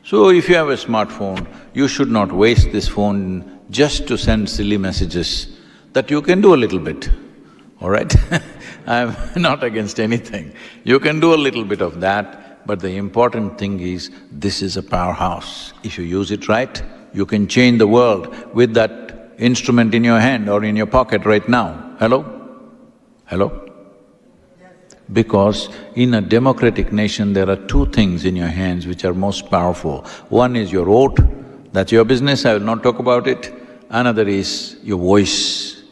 So if you have a smartphone, you should not waste this phone just to send silly messages. That you can do a little bit, all right? I'm not against anything. You can do a little bit of that, but the important thing is, this is a powerhouse. If you use it right, you can change the world with that instrument in your hand or in your pocket right now. Hello? Hello? Because in a democratic nation, there are two things in your hands which are most powerful. One is your vote, that's your business, I will not talk about it. Another is your voice.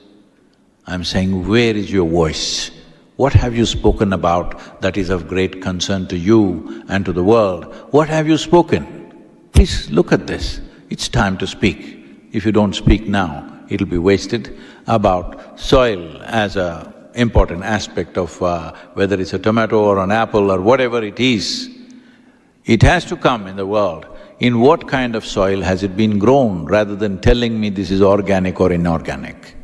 I'm saying, where is your voice? What have you spoken about that is of great concern to you and to the world? What have you spoken? Please look at this. It's time to speak. If you don't speak now, it'll be wasted. About soil as a important aspect of whether it's a tomato or an apple or whatever it is, it has to come in the world. in what kind of soil has it been grown, rather than telling me this is organic or inorganic.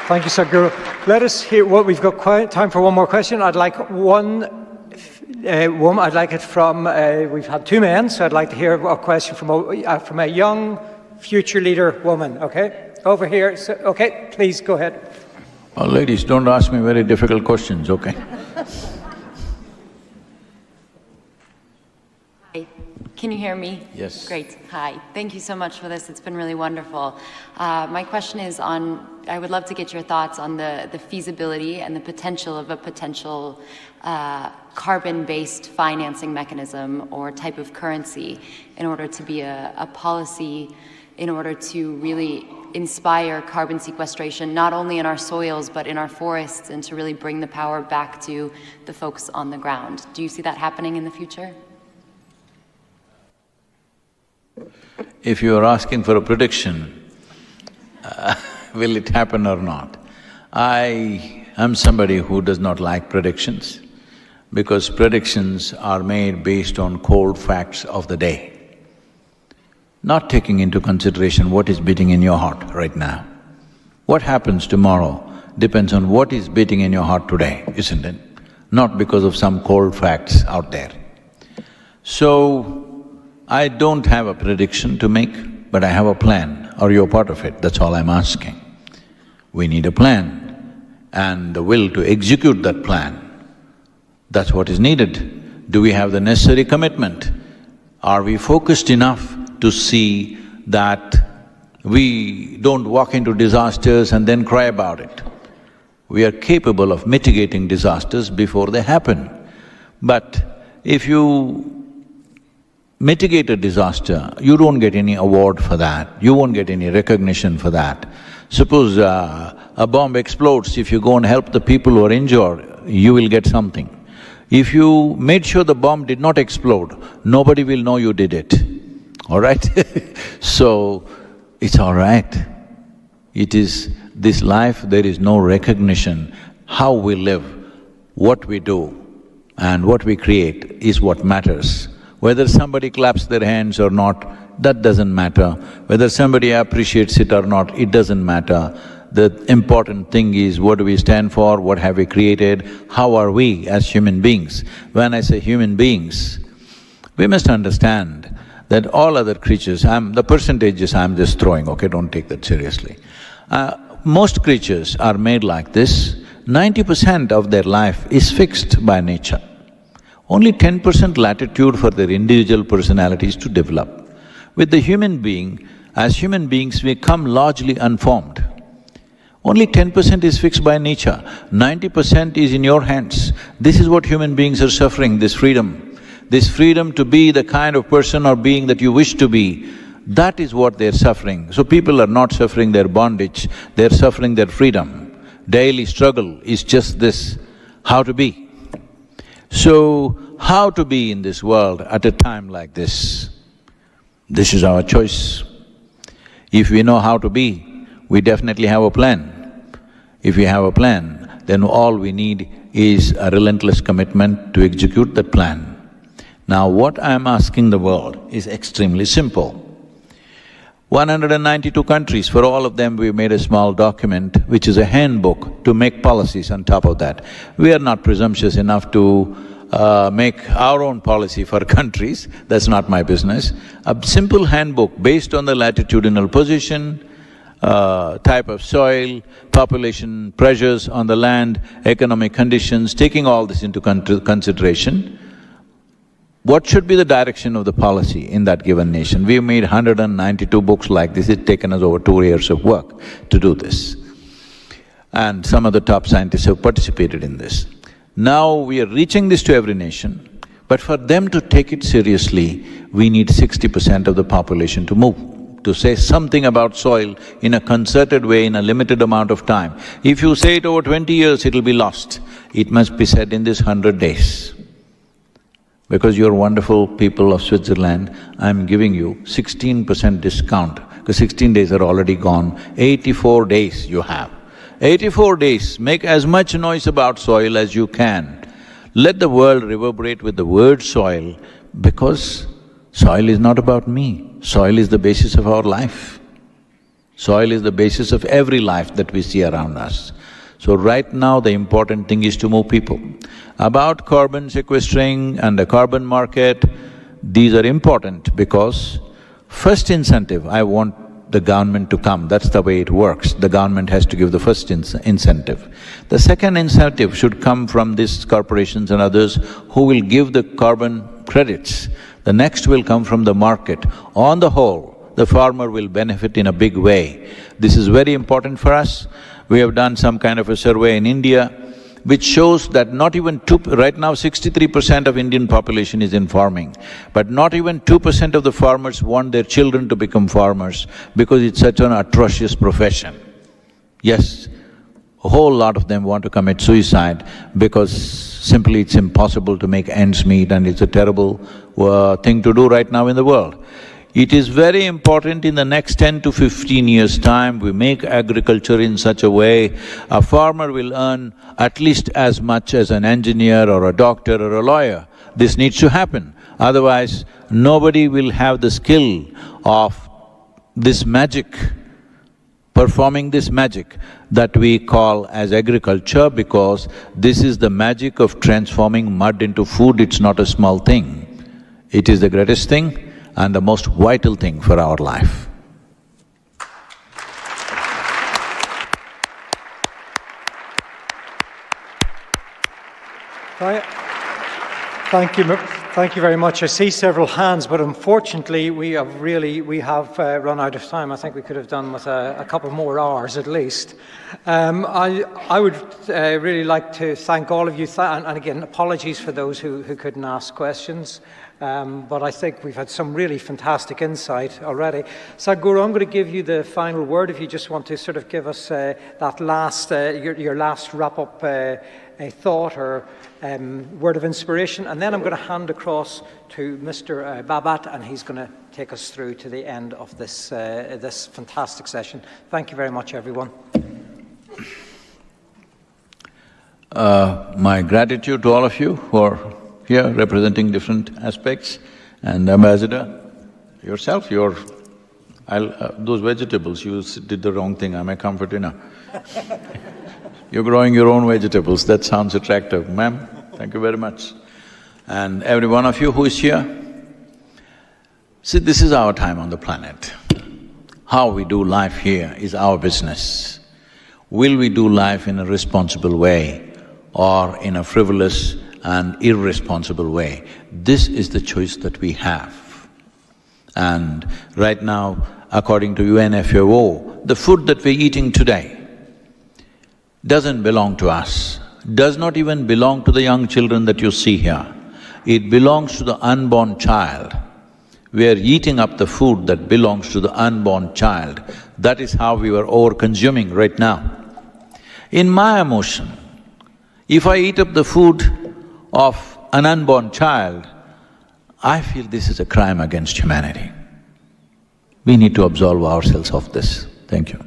Thank you, Sadhguru. Let us hear what we've got time for one more question. I'd like woman, I'd like it from, we've had two men, so I'd like to hear a question from a young future leader woman, okay? Over here, so, okay, please go ahead. Oh, ladies, don't ask me very difficult questions, okay? Can you hear me? Yes. Great. Hi. Thank you so much for this. It's been really wonderful. My question is on, I would love to get your thoughts on the feasibility and the potential of a potential carbon-based financing mechanism or type of currency in order to be a policy in order to really inspire carbon sequestration, not only in our soils, but in our forests, and to really bring the power back to the folks on the ground. Do you see that happening in the future? If you are asking for a prediction, will it happen or not? I am somebody who does not like predictions, because predictions are made based on cold facts of the day, not taking into consideration what is beating in your heart right now. What happens tomorrow depends on what is beating in your heart today, isn't it? Not because of some cold facts out there. So, I don't have a prediction to make, but I have a plan. Are you a part of it? That's all I'm asking. We need a plan and the will to execute that plan. That's what is needed. Do we have the necessary commitment? Are we focused enough to see that we don't walk into disasters and then cry about it? We are capable of mitigating disasters before they happen. But if you mitigate a disaster, you don't get any award for that, you won't get any recognition for that. Suppose a bomb explodes, if you go and help the people who are injured, you will get something. If you made sure the bomb did not explode, nobody will know you did it, all right? So, it's all right. It is this life, there is no recognition. How we live, what we do, and what we create is what matters. Whether somebody claps their hands or not, that doesn't matter. Whether somebody appreciates it or not, it doesn't matter. The important thing is, what do we stand for, what have we created, how are we as human beings? When I say human beings, we must understand that all other creatures, the percentages I'm just throwing, okay, don't take that seriously. Most creatures are made like this. 90% of their life is fixed by nature. Only 10% latitude for their individual personalities to develop. With the human being, as human beings, we come largely unformed. Only 10% is fixed by nature, 90% is in your hands. This is what human beings are suffering, this freedom. This freedom to be the kind of person or being that you wish to be, that is what they're suffering. So people are not suffering their bondage, they're suffering their freedom. Daily struggle is just this, how to be. So, how to be in this world at a time like this? This is our choice. If we know how to be, we definitely have a plan. If we have a plan, then all we need is a relentless commitment to execute that plan. Now, what I'm asking the world is extremely simple. 192 countries, for all of them we made a small document which is a handbook to make policies on top of that. We are not presumptuous enough to make our own policy for countries, that's not my business. A simple handbook based on the latitudinal position, type of soil, population pressures on the land, economic conditions, taking all this into consideration. What should be the direction of the policy in that given nation? We've made 192 books like this, it's taken us over 2 years of work to do this. And some of the top scientists have participated in this. Now we are reaching this to every nation, but for them to take it seriously, we need 60% of the population to move, to say something about soil in a concerted way in a limited amount of time. If you say it over 20 years, it'll be lost. It must be said in this 100 days. Because you're wonderful people of Switzerland, I'm giving you 16% discount, because 16 days are already gone, 84 days you have. 84 days, make as much noise about soil as you can. Let the world reverberate with the word soil, because soil is not about me. Soil is the basis of our life. Soil is the basis of every life that we see around us. So right now, the important thing is to move people. About carbon sequestering and the carbon market, these are important because first incentive, I want the government to come, that's the way it works. The government has to give the first incentive. The second incentive should come from these corporations and others who will give the carbon credits. The next will come from the market. On the whole, the farmer will benefit in a big way. This is very important for us. We have done some kind of a survey in India which shows that not even right now 63% of Indian population is in farming, but not even 2% of the farmers want their children to become farmers because it's such an atrocious profession. Yes, a whole lot of them want to commit suicide because simply it's impossible to make ends meet and it's a terrible thing to do right now in the world. It is very important in the next 10 to 15 years' time, we make agriculture in such a way, a farmer will earn at least as much as an engineer or a doctor or a lawyer. This needs to happen. Otherwise, nobody will have the skill of this magic, performing this magic that we call as agriculture, because this is the magic of transforming mud into food. It's not a small thing. It is the greatest thing and the most vital thing for our life. Thank you very much. I see several hands, but unfortunately we have run out of time. I think we could have done with a couple more hours at least. I would really like to thank all of you, and again, apologies for those who couldn't ask questions. But I think we've had some really fantastic insight already. Sadhguru, I'm going to give you the final word if you just want to sort of give us that last, your last wrap-up thought or word of inspiration, and then I'm going to hand across to Mr. Babat, and he's going to take us through to the end of this, this fantastic session. Thank you very much, everyone. My gratitude to all of you for here representing different aspects, and Ambassador, yourself, those vegetables, you did the wrong thing, I'm a comforter. You're growing your own vegetables, that sounds attractive. Ma'am, thank you very much. And every one of you who is here, see, this is our time on the planet. How we do life here is our business. Will we do life in a responsible way or in a frivolous and irresponsible way? This is the choice that we have. And right now, according to UNFAO, the food that we're eating today doesn't belong to us, does not even belong to the young children that you see here. It belongs to the unborn child. We are eating up the food that belongs to the unborn child. That is how we are over-consuming right now. In my emotion, if I eat up the food of an unborn child, I feel this is a crime against humanity. We need to absolve ourselves of this. Thank you.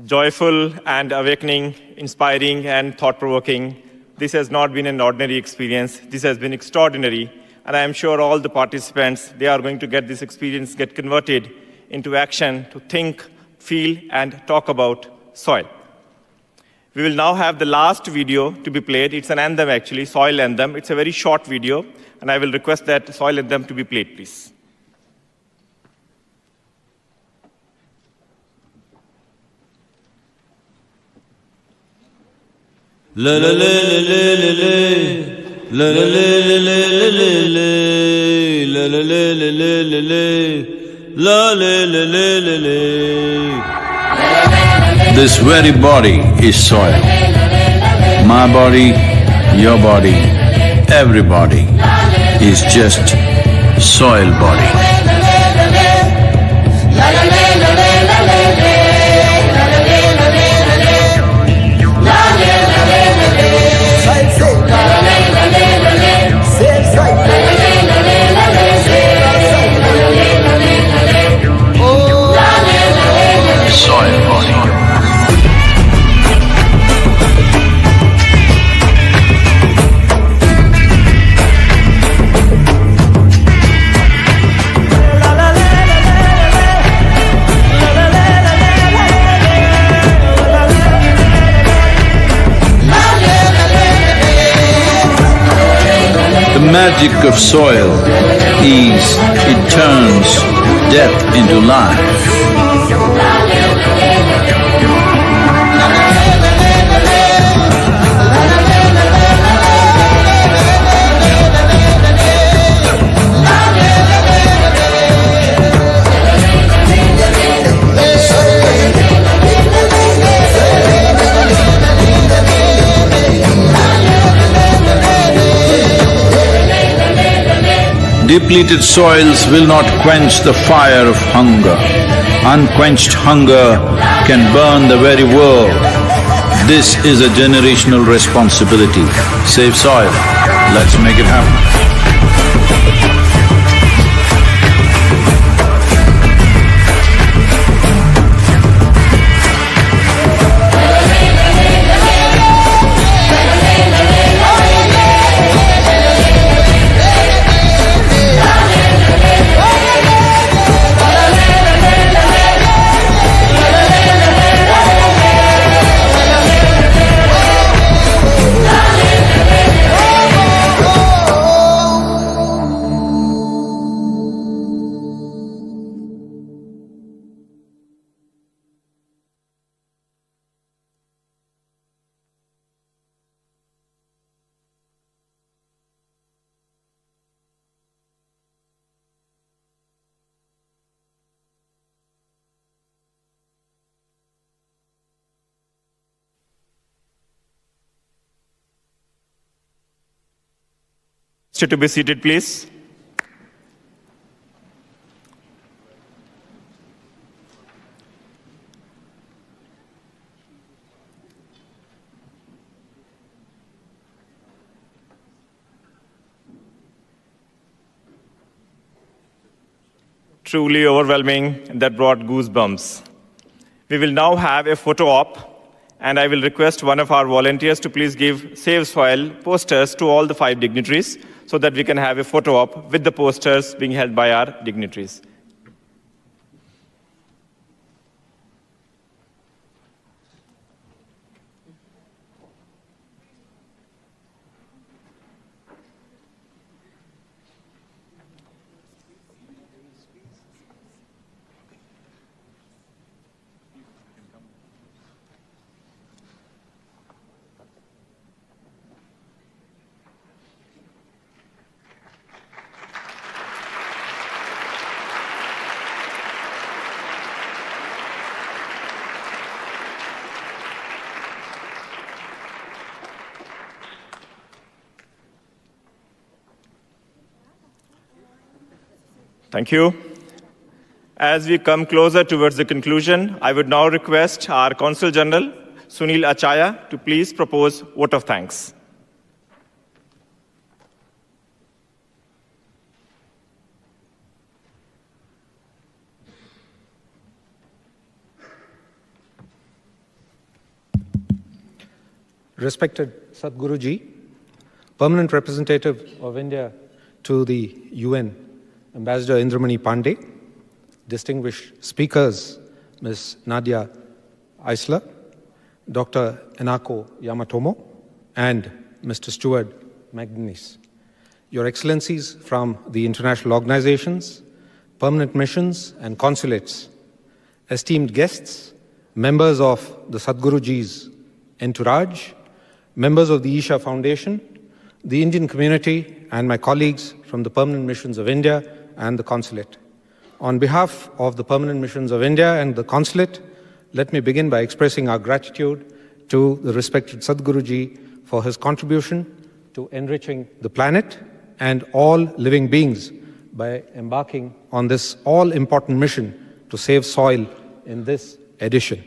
Joyful and awakening, inspiring and thought-provoking. This has not been an ordinary experience. This has been extraordinary. And I am sure all the participants, they are going to get this experience, get converted into action to think, feel, and talk about soil. We will now have the last video to be played. It's an anthem actually, soil anthem. It's a very short video, and I will request that soil anthem to be played, please. La la la la la la la. La la la la la la la la la la la la la la. This very body is soil. My body, your body, everybody is just soil body. Say magic of soil is it turns death into life. Depleted soils will not quench the fire of hunger. Unquenched hunger can burn the very world. This is a generational responsibility. Save soil. Let's make it happen. To be seated, please. Truly overwhelming, that brought goosebumps. We will now have a photo op, and I will request one of our volunteers to please give Save Soil posters to all the 5 dignitaries, so that we can have a photo op with the posters being held by our dignitaries. Thank you. As we come closer towards the conclusion, I would now request our Consul General, Sunil Achaya, to please propose vote of thanks. Respected Sadhguru Ji, Permanent Representative of India to the UN, Ambassador Indramani Pandey, distinguished speakers, Ms. Nadia Eisler, Dr. Naoko Yamamoto, and Mr. Stewart Maginnis, Your Excellencies from the international organizations, permanent missions, and consulates, esteemed guests, members of the Sadhguru Ji's entourage, members of the Isha Foundation, the Indian community, and my colleagues from the Permanent Missions of India and the Consulate. On behalf of the Permanent Missions of India and the Consulate, let me begin by expressing our gratitude to the respected Sadhguru Ji for his contribution to enriching the planet and all living beings by embarking on this all-important mission to save soil in this edition.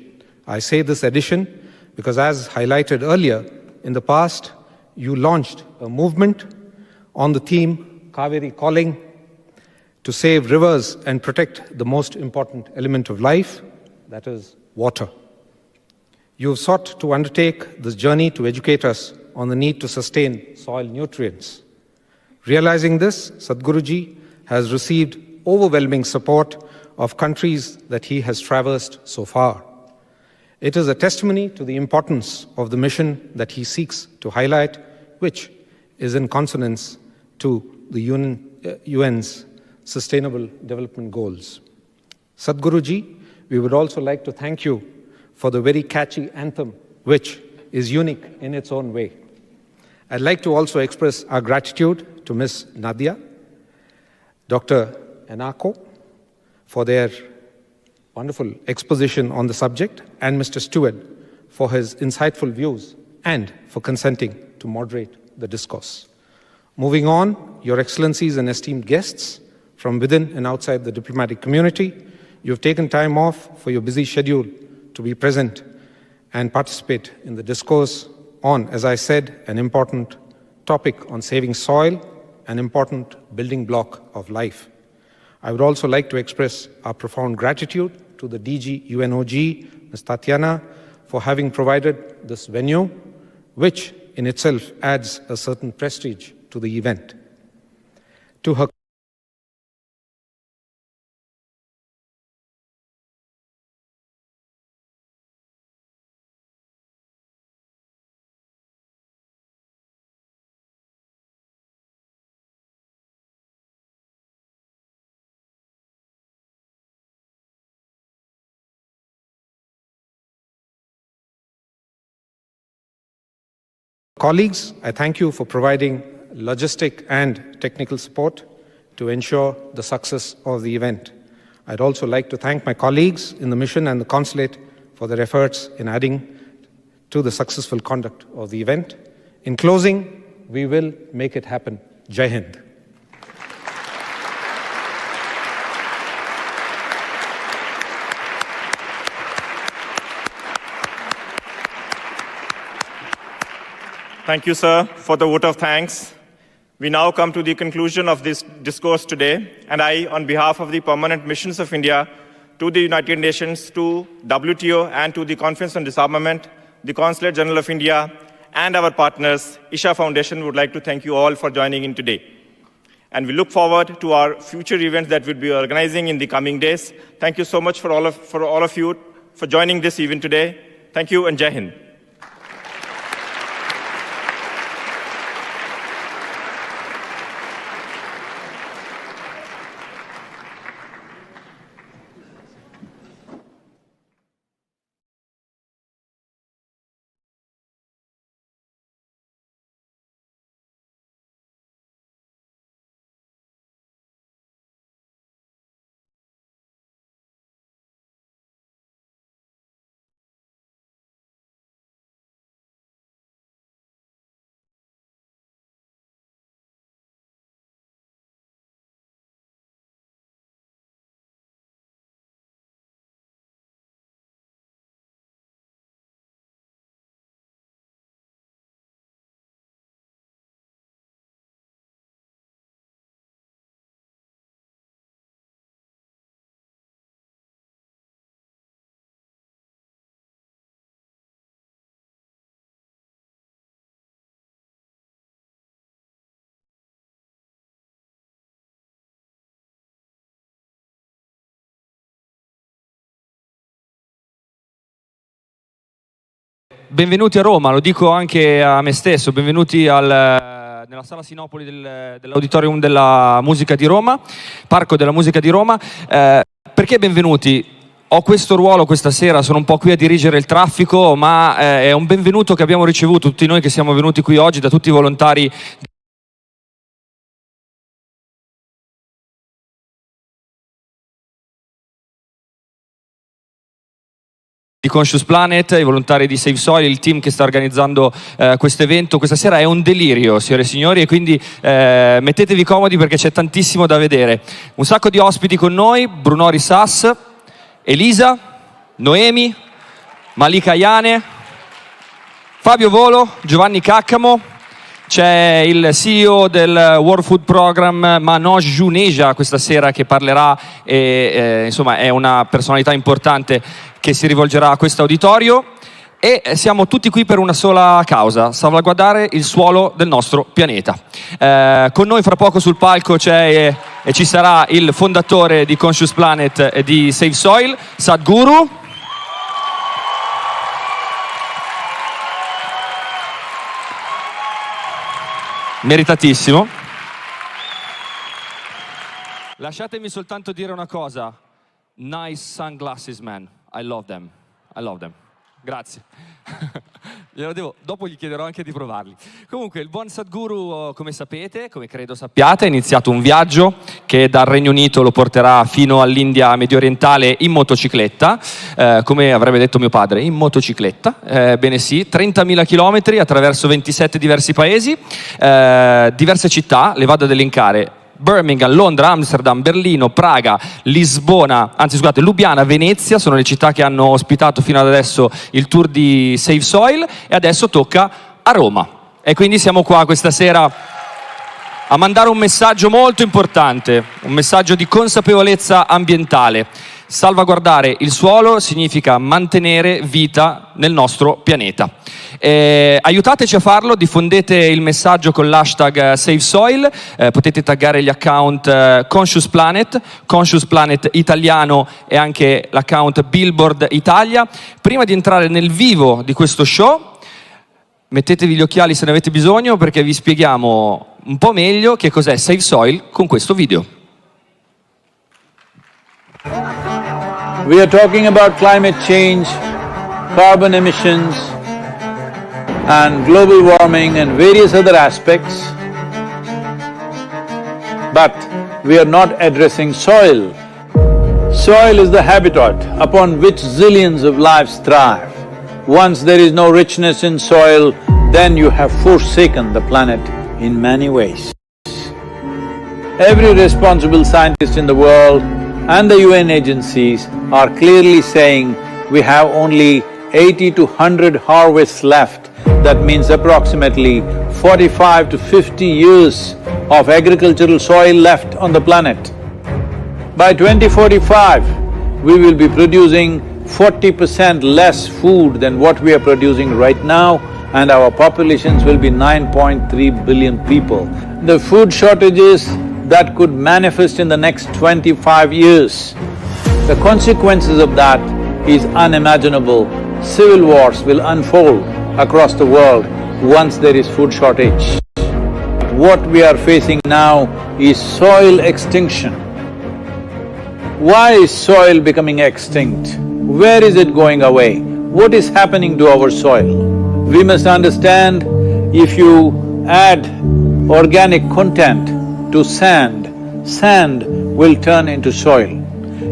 I say this edition because, as highlighted earlier, in the past, you launched a movement on the theme Kaveri Calling to save rivers and protect the most important element of life, that is water. You have sought to undertake this journey to educate us on the need to sustain soil nutrients. Realizing this, Sadhguru Ji has received overwhelming support of countries that he has traversed so far. It is a testimony to the importance of the mission that he seeks to highlight, which is in consonance to the UN's Sustainable Development Goals. Sadhguruji, we would also like to thank you for the very catchy anthem, which is unique in its own way. I'd like to also express our gratitude to Ms. Nadia, Dr. Naoko, for their wonderful exposition on the subject, and Mr. Stewart for his insightful views and for consenting to moderate the discourse. Moving on, Your Excellencies and esteemed guests from within and outside the diplomatic community, you've taken time off for your busy schedule to be present and participate in the discourse on, as I said, an important topic on saving soil, an important building block of life. I would also like to express our profound gratitude to the DG UNOG, Ms. Tatiana, for having provided this venue, which in itself adds a certain prestige to the event. To her colleagues, I thank you for providing logistic and technical support to ensure the success of the event. I'd also like to thank my colleagues in the mission and the consulate for their efforts in adding to the successful conduct of the event. In closing, we will make it happen. Jai Hind. Thank you, sir, for the vote of thanks. We now come to the conclusion of this discourse today, and I, on behalf of the permanent missions of India to the United Nations, to WTO, and to the Conference on Disarmament, the Consulate General of India, and our partners, Isha Foundation, would like to thank you all for joining in today. And we look forward to our future events that we'll be organizing in the coming days. Thank you so much for all of you for joining this event today. Thank you, and Jai Hind. Benvenuti a Roma, lo dico anche a me stesso, benvenuti nella sala Sinopoli dell'Auditorium della Musica di Roma, Parco della Musica di Roma. Perché benvenuti? Ho questo ruolo questa sera, sono un po' qui a dirigere il traffico, ma è un benvenuto che abbiamo ricevuto tutti noi che siamo venuti qui oggi, da tutti i volontari di Conscious Planet, i volontari di Save Soil, il team che sta organizzando questo evento. Questa sera è un delirio, signore e signori, e quindi mettetevi comodi perché c'è tantissimo da vedere. Un sacco di ospiti con noi: Bruno Rissas, Elisa, Noemi, Malika Iane, Fabio Volo, Giovanni Caccamo. C'è il CEO del World Food Program, Manoj Juneja, questa sera, che parlerà e insomma è una personalità importante che si rivolgerà a questo auditorio. E siamo tutti qui per una sola causa: salvaguardare il suolo del nostro pianeta. Con noi fra poco sul palco c'è e ci sarà il fondatore di Conscious Planet e di Save Soil, Sadhguru. Meritatissimo. Lasciatemi soltanto dire una cosa. Nice sunglasses, man. I love them. I love them. Grazie. Dopo gli chiederò anche di provarli. Comunque, il buon Sadhguru, come sapete, come credo sappiate, ha iniziato un viaggio che dal Regno Unito lo porterà fino all'India medio orientale in motocicletta, come avrebbe detto mio padre, in motocicletta. Bene sì, 30.000 chilometri attraverso 27 diversi paesi, diverse città, le vado ad elencare. Birmingham, Londra, Amsterdam, Berlino, Praga, Lisbona, anzi scusate, Lubiana, Venezia sono le città che hanno ospitato fino ad adesso il tour di Save Soil e adesso tocca a Roma. E quindi siamo qua questa sera a mandare un messaggio molto importante, un messaggio di consapevolezza ambientale. Salvaguardare il suolo significa mantenere vita nel nostro pianeta. Aiutateci a farlo, diffondete il messaggio con l'hashtag SaveSoil, potete taggare gli account Conscious Planet italiano e anche l'account Billboard Italia. Prima di entrare nel vivo di questo show, mettetevi gli occhiali se ne avete bisogno perché vi spieghiamo un po' meglio che cos'è Save Soil con questo video. We are talking about climate change, carbon emissions, and global warming and various other aspects, but we are not addressing soil. Soil is the habitat upon which zillions of lives thrive. Once there is no richness in soil, then you have forsaken the planet in many ways. Every responsible scientist in the world and the UN agencies are clearly saying we have only 80 to 100 harvests left. That means approximately 45 to 50 years of agricultural soil left on the planet. By 2045, we will be producing 40% less food than what we are producing right now, and our populations will be 9.3 billion people. The food shortages that could manifest in the next 25 years, the consequences of that is unimaginable. Civil wars will unfold across the world once there is food shortage. What we are facing now is soil extinction. Why is soil becoming extinct? Where is it going away? What is happening to our soil? We must understand, if you add organic content to sand, sand will turn into soil.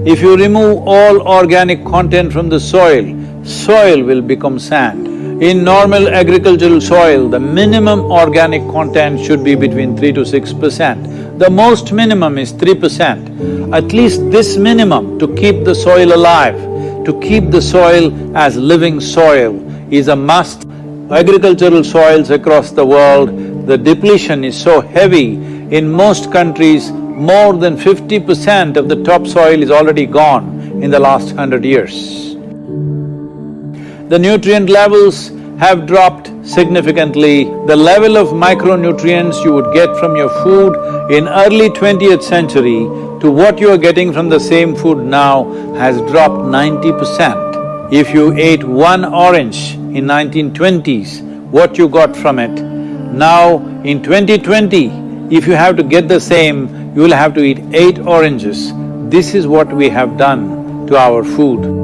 If you remove all organic content from the soil, soil will become sand. In normal agricultural soil, the minimum organic content should be between 3 to 6%. The most minimum is 3%. At least this minimum to keep the soil alive, to keep the soil as living soil is a must. Agricultural soils across the world, the depletion is so heavy. In most countries, more than 50% of the topsoil is already gone in the last 100 years. The nutrient levels have dropped significantly. The level of micronutrients you would get from your food in early 20th century to what you are getting from the same food now has dropped 90%. If you ate one orange in 1920s, what you got from it, now in 2020, if you have to get the same, you will have to eat 8 oranges. This is what we have done to our food.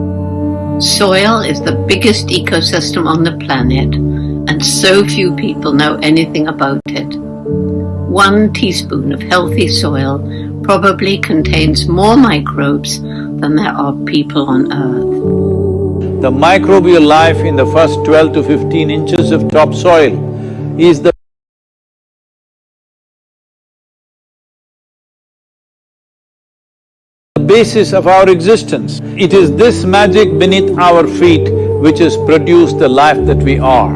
Soil is the biggest ecosystem on the planet, and so few people know anything about it. 1 teaspoon of healthy soil probably contains more microbes than there are people on Earth. The microbial life in the first 12 to 15 inches of topsoil is the basis of our existence. It is this magic beneath our feet which has produced the life that we are.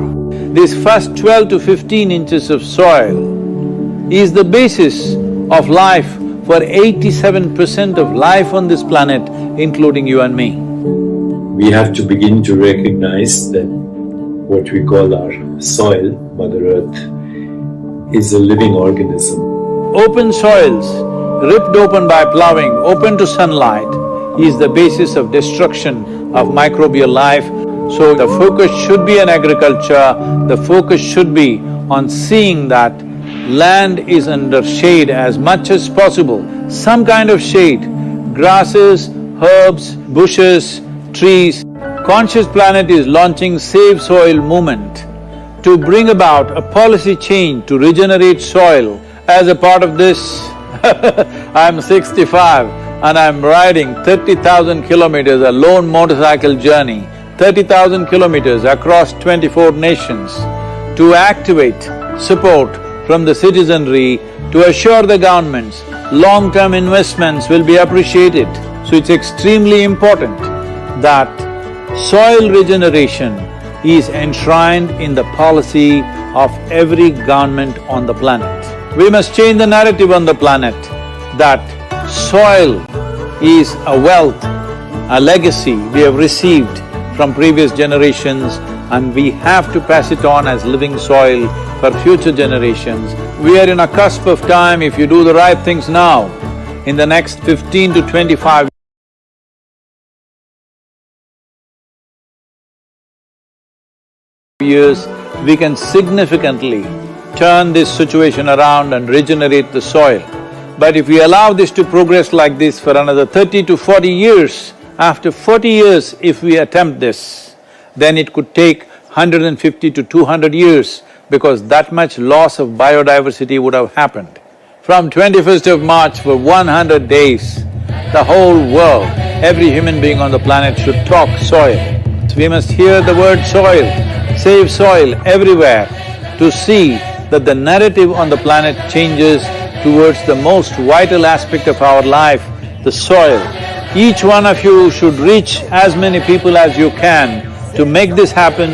This first 12 to 15 inches of soil is the basis of life for 87% of life on this planet, including you and me. We have to begin to recognize that what we call our soil, Mother Earth, is a living organism. Open soils, ripped open by ploughing, open to sunlight, is the basis of destruction of microbial life. So the focus should be on agriculture, the focus should be on seeing that land is under shade as much as possible, some kind of shade, grasses, herbs, bushes, trees. Conscious Planet is launching Save Soil movement to bring about a policy change to regenerate soil. As a part of this, I'm 65 and I'm riding 30,000 kilometers, a lone motorcycle journey, 30,000 kilometers across 24 nations to activate support from the citizenry to assure the governments long-term investments will be appreciated. So it's extremely important that soil regeneration is enshrined in the policy of every government on the planet. We must change the narrative on the planet that soil is a wealth, a legacy we have received from previous generations, and we have to pass it on as living soil for future generations. We are in a cusp of time. If you do the right things now, in the next 15 to 25 years, we can significantly turn this situation around and regenerate the soil. But if we allow this to progress like this for another 30 to 40 years, after 40 years if we attempt this, then it could take 150 to 200 years because that much loss of biodiversity would have happened. From 21st of March for 100 days, the whole world, every human being on the planet should talk soil. So we must hear the word soil, save soil everywhere to see that the narrative on the planet changes towards the most vital aspect of our life, the soil. Each one of you should reach as many people as you can to make this happen.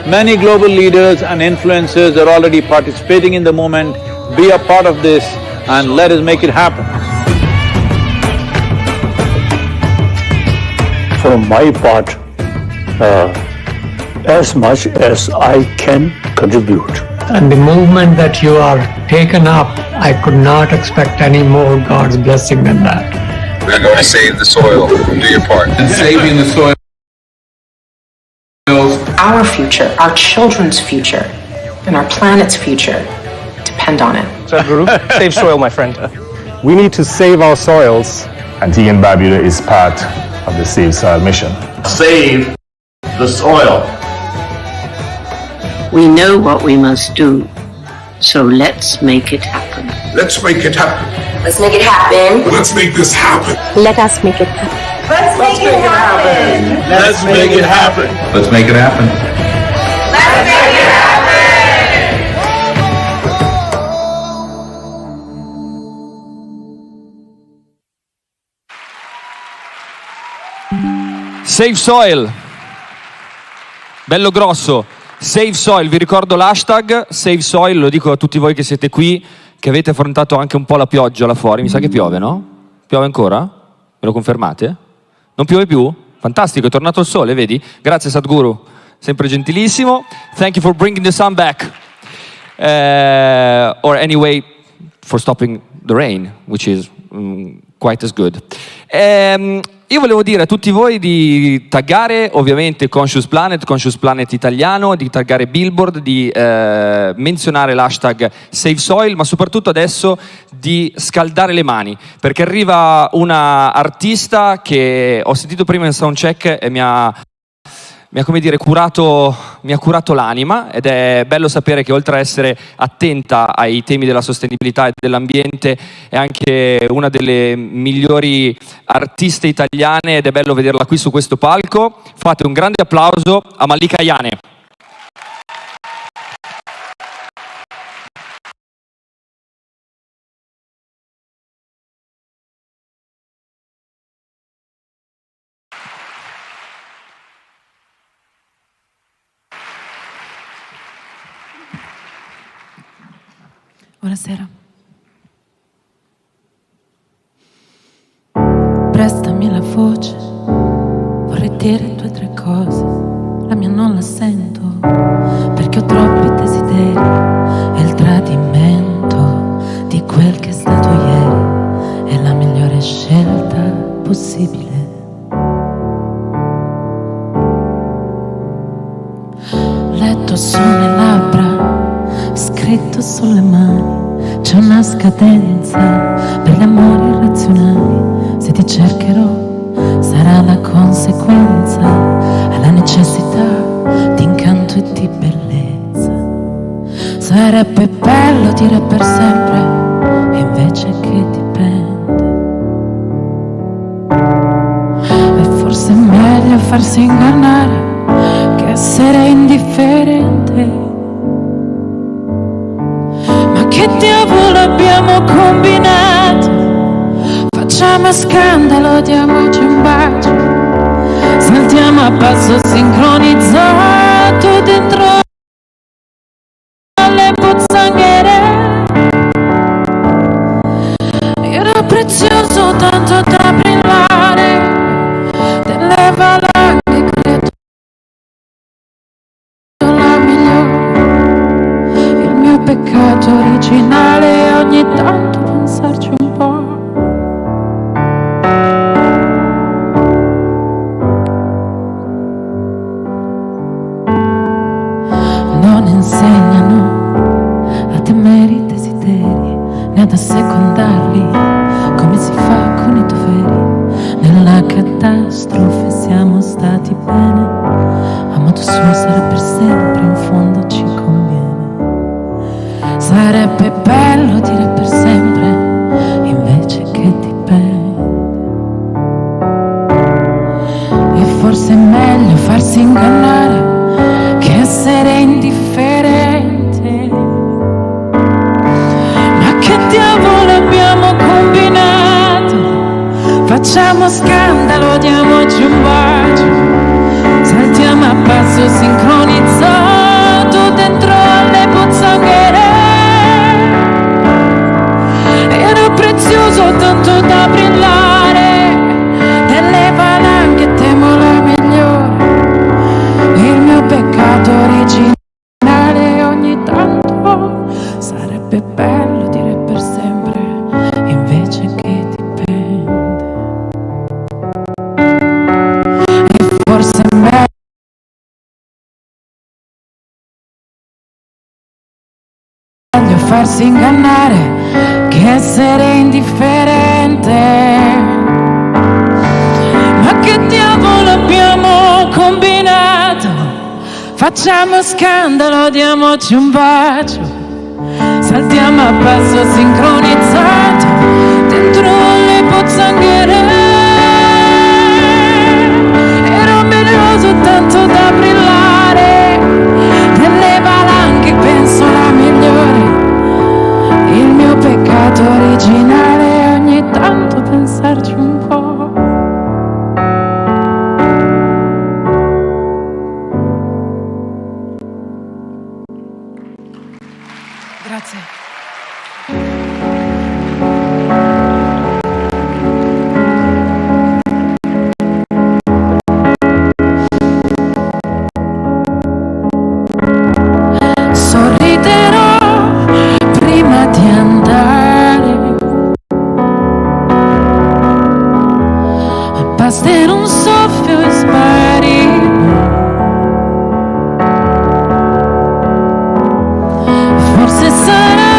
Many global leaders and influencers are already participating in the movement. Be a part of this and let us make it happen. For my part, as much as I can contribute. And the movement that you are taken up, I could not expect any more God's blessing than that. We're going to save the soil. Do your part. And saving the soil. Our future, our children's future, and our planet's future depend on it. Sadhguru, save soil, my friend. We need to save our soils. Antigua and Barbuda is part of the Save Soil mission. Save the soil. We know what we must do, so let's make it happen. Let's make it happen. Let's make it happen. Let's make this happen. Let us make it happen. Let's make it happen. Let's make it happen. Let's make it happen. Let's make it happen. Save Soil. Bello grosso. Save Soil, vi ricordo l'hashtag Save Soil, lo dico a tutti voi che siete qui, che avete affrontato anche un po' la pioggia là fuori. Mi sa che piove, no? Piove ancora? Me lo confermate? Non piove più? Fantastico, è tornato il sole, vedi? Grazie Sadhguru, sempre gentilissimo. Thank you for bringing the sun back. Or anyway, for stopping the rain, which is quite as good. Io volevo dire a tutti voi di taggare ovviamente Conscious Planet italiano, di taggare Billboard, di menzionare l'hashtag Save Soil, ma soprattutto adesso di scaldare le mani, perché arriva una artista che ho sentito prima in soundcheck e mi ha come dire, curato l'anima, ed è bello sapere che oltre a essere attenta ai temi della sostenibilità e dell'ambiente è anche una delle migliori artiste italiane, ed è bello vederla qui su questo palco. Fate un grande applauso a Malika Ayane. Buonasera. Prestami la voce, vorrei dire 2 o 3 cose, la mia non la sento, perché ho troppi desideri e il tradimento di quel che è stato ieri è la migliore scelta possibile. Letto sulle labbra, scritto sulle mani, c'è una scadenza per gli amori irrazionali. Se ti cercherò sarà la conseguenza alla necessità di incanto e di bellezza. Sarebbe bello dire per sempre e invece che dipende. E forse è meglio farsi ingannare che essere indifferente. Che diavolo abbiamo combinato? Facciamo scandalo, diamoci un bacio. Saltiamo a passo sincronizzato dentro le pozzanghere. Era prezioso tanto da brillare delle valanghe creature. La migliore, il mio peccato originale, ogni tanto pensarci un po'. Non insegnano a temere i desideri né ad assecondarli come si fa con i doveri. Nella catastrofe siamo stati bene, a modo suo sarà per sempre, in fondo ci conviene. Sarebbe bello dire per sempre invece che dipende. E forse è meglio farsi ingannare che essere indifferente. Ma che diavolo abbiamo combinato? Facciamo scandalo, diamoci un bacio. Saltiamo a passo sincronizzato dentro le pozzanghere. Era prezioso tanto da brillare nelle valanghe, temo la migliore. Il mio peccato originale, ogni tanto sarebbe bello dire per sempre invece che dipende. E forse è meglio farsi ingannare che essere indifferente. Ma che diavolo abbiamo combinato? Facciamo scandalo, diamoci un bacio. Saltiamo a passo sincronizzato dentro le pozzanghere. Ero belloso tanto da brillare nelle valanghe, penso la migliore. Il mio peccato originale, ogni tanto pensarci un po'. Grazie. Sorriderò prima di andare. Basterà un soffio e sparire. Forse sarà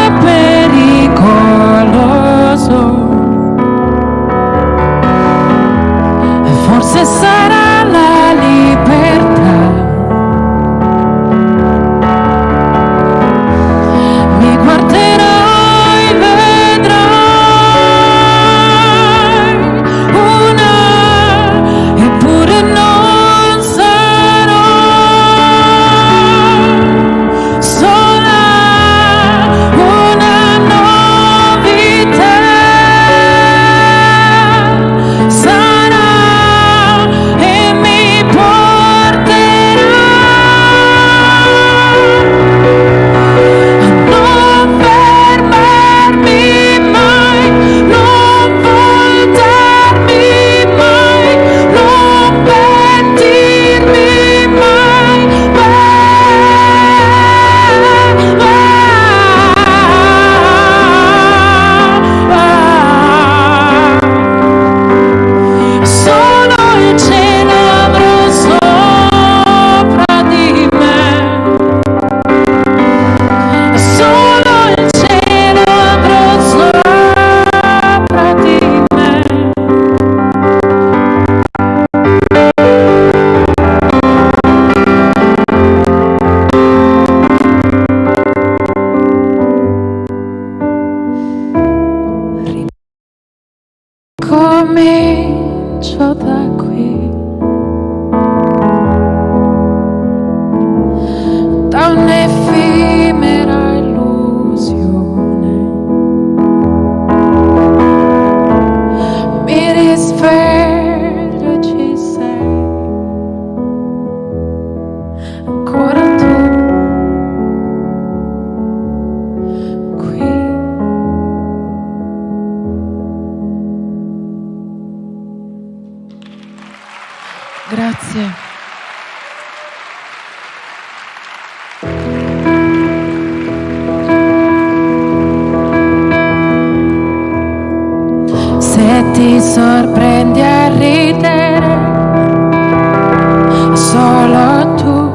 sorprendi a ridere, solo tu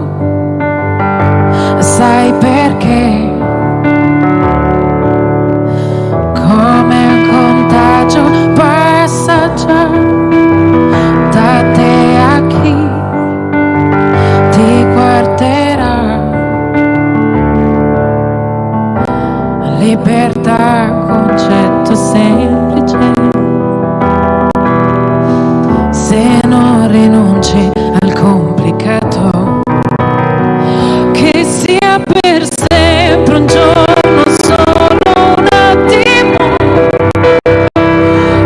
sai perché. Come un contagio passa già da te a chi ti guarderà. Libertà, concetto semplice, se non rinunci al complicato, che sia per sempre un giorno, solo un attimo,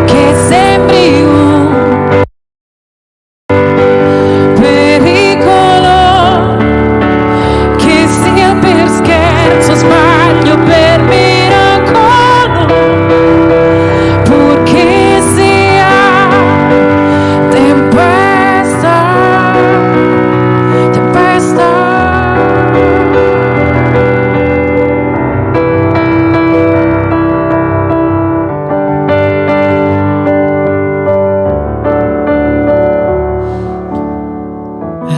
che sembri un pericolo, che sia per scherzo, sbaglio, per miracolo, purché sia tempesta, tempesta.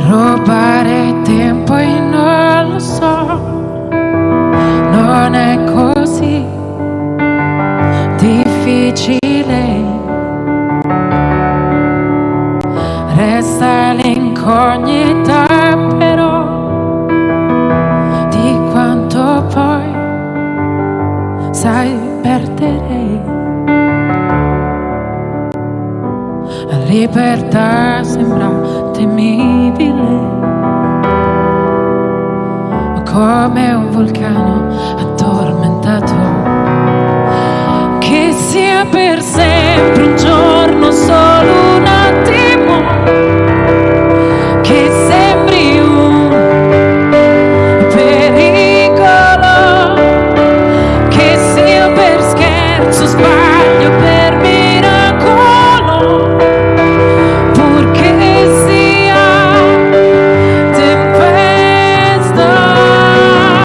Rubare tempo e non lo so, non è così difficile. Resta l'incognita però di quanto poi sai perdere. La libertà sembra temibile, come un vulcano addormentato, che sia per sempre un giorno, solo un attimo,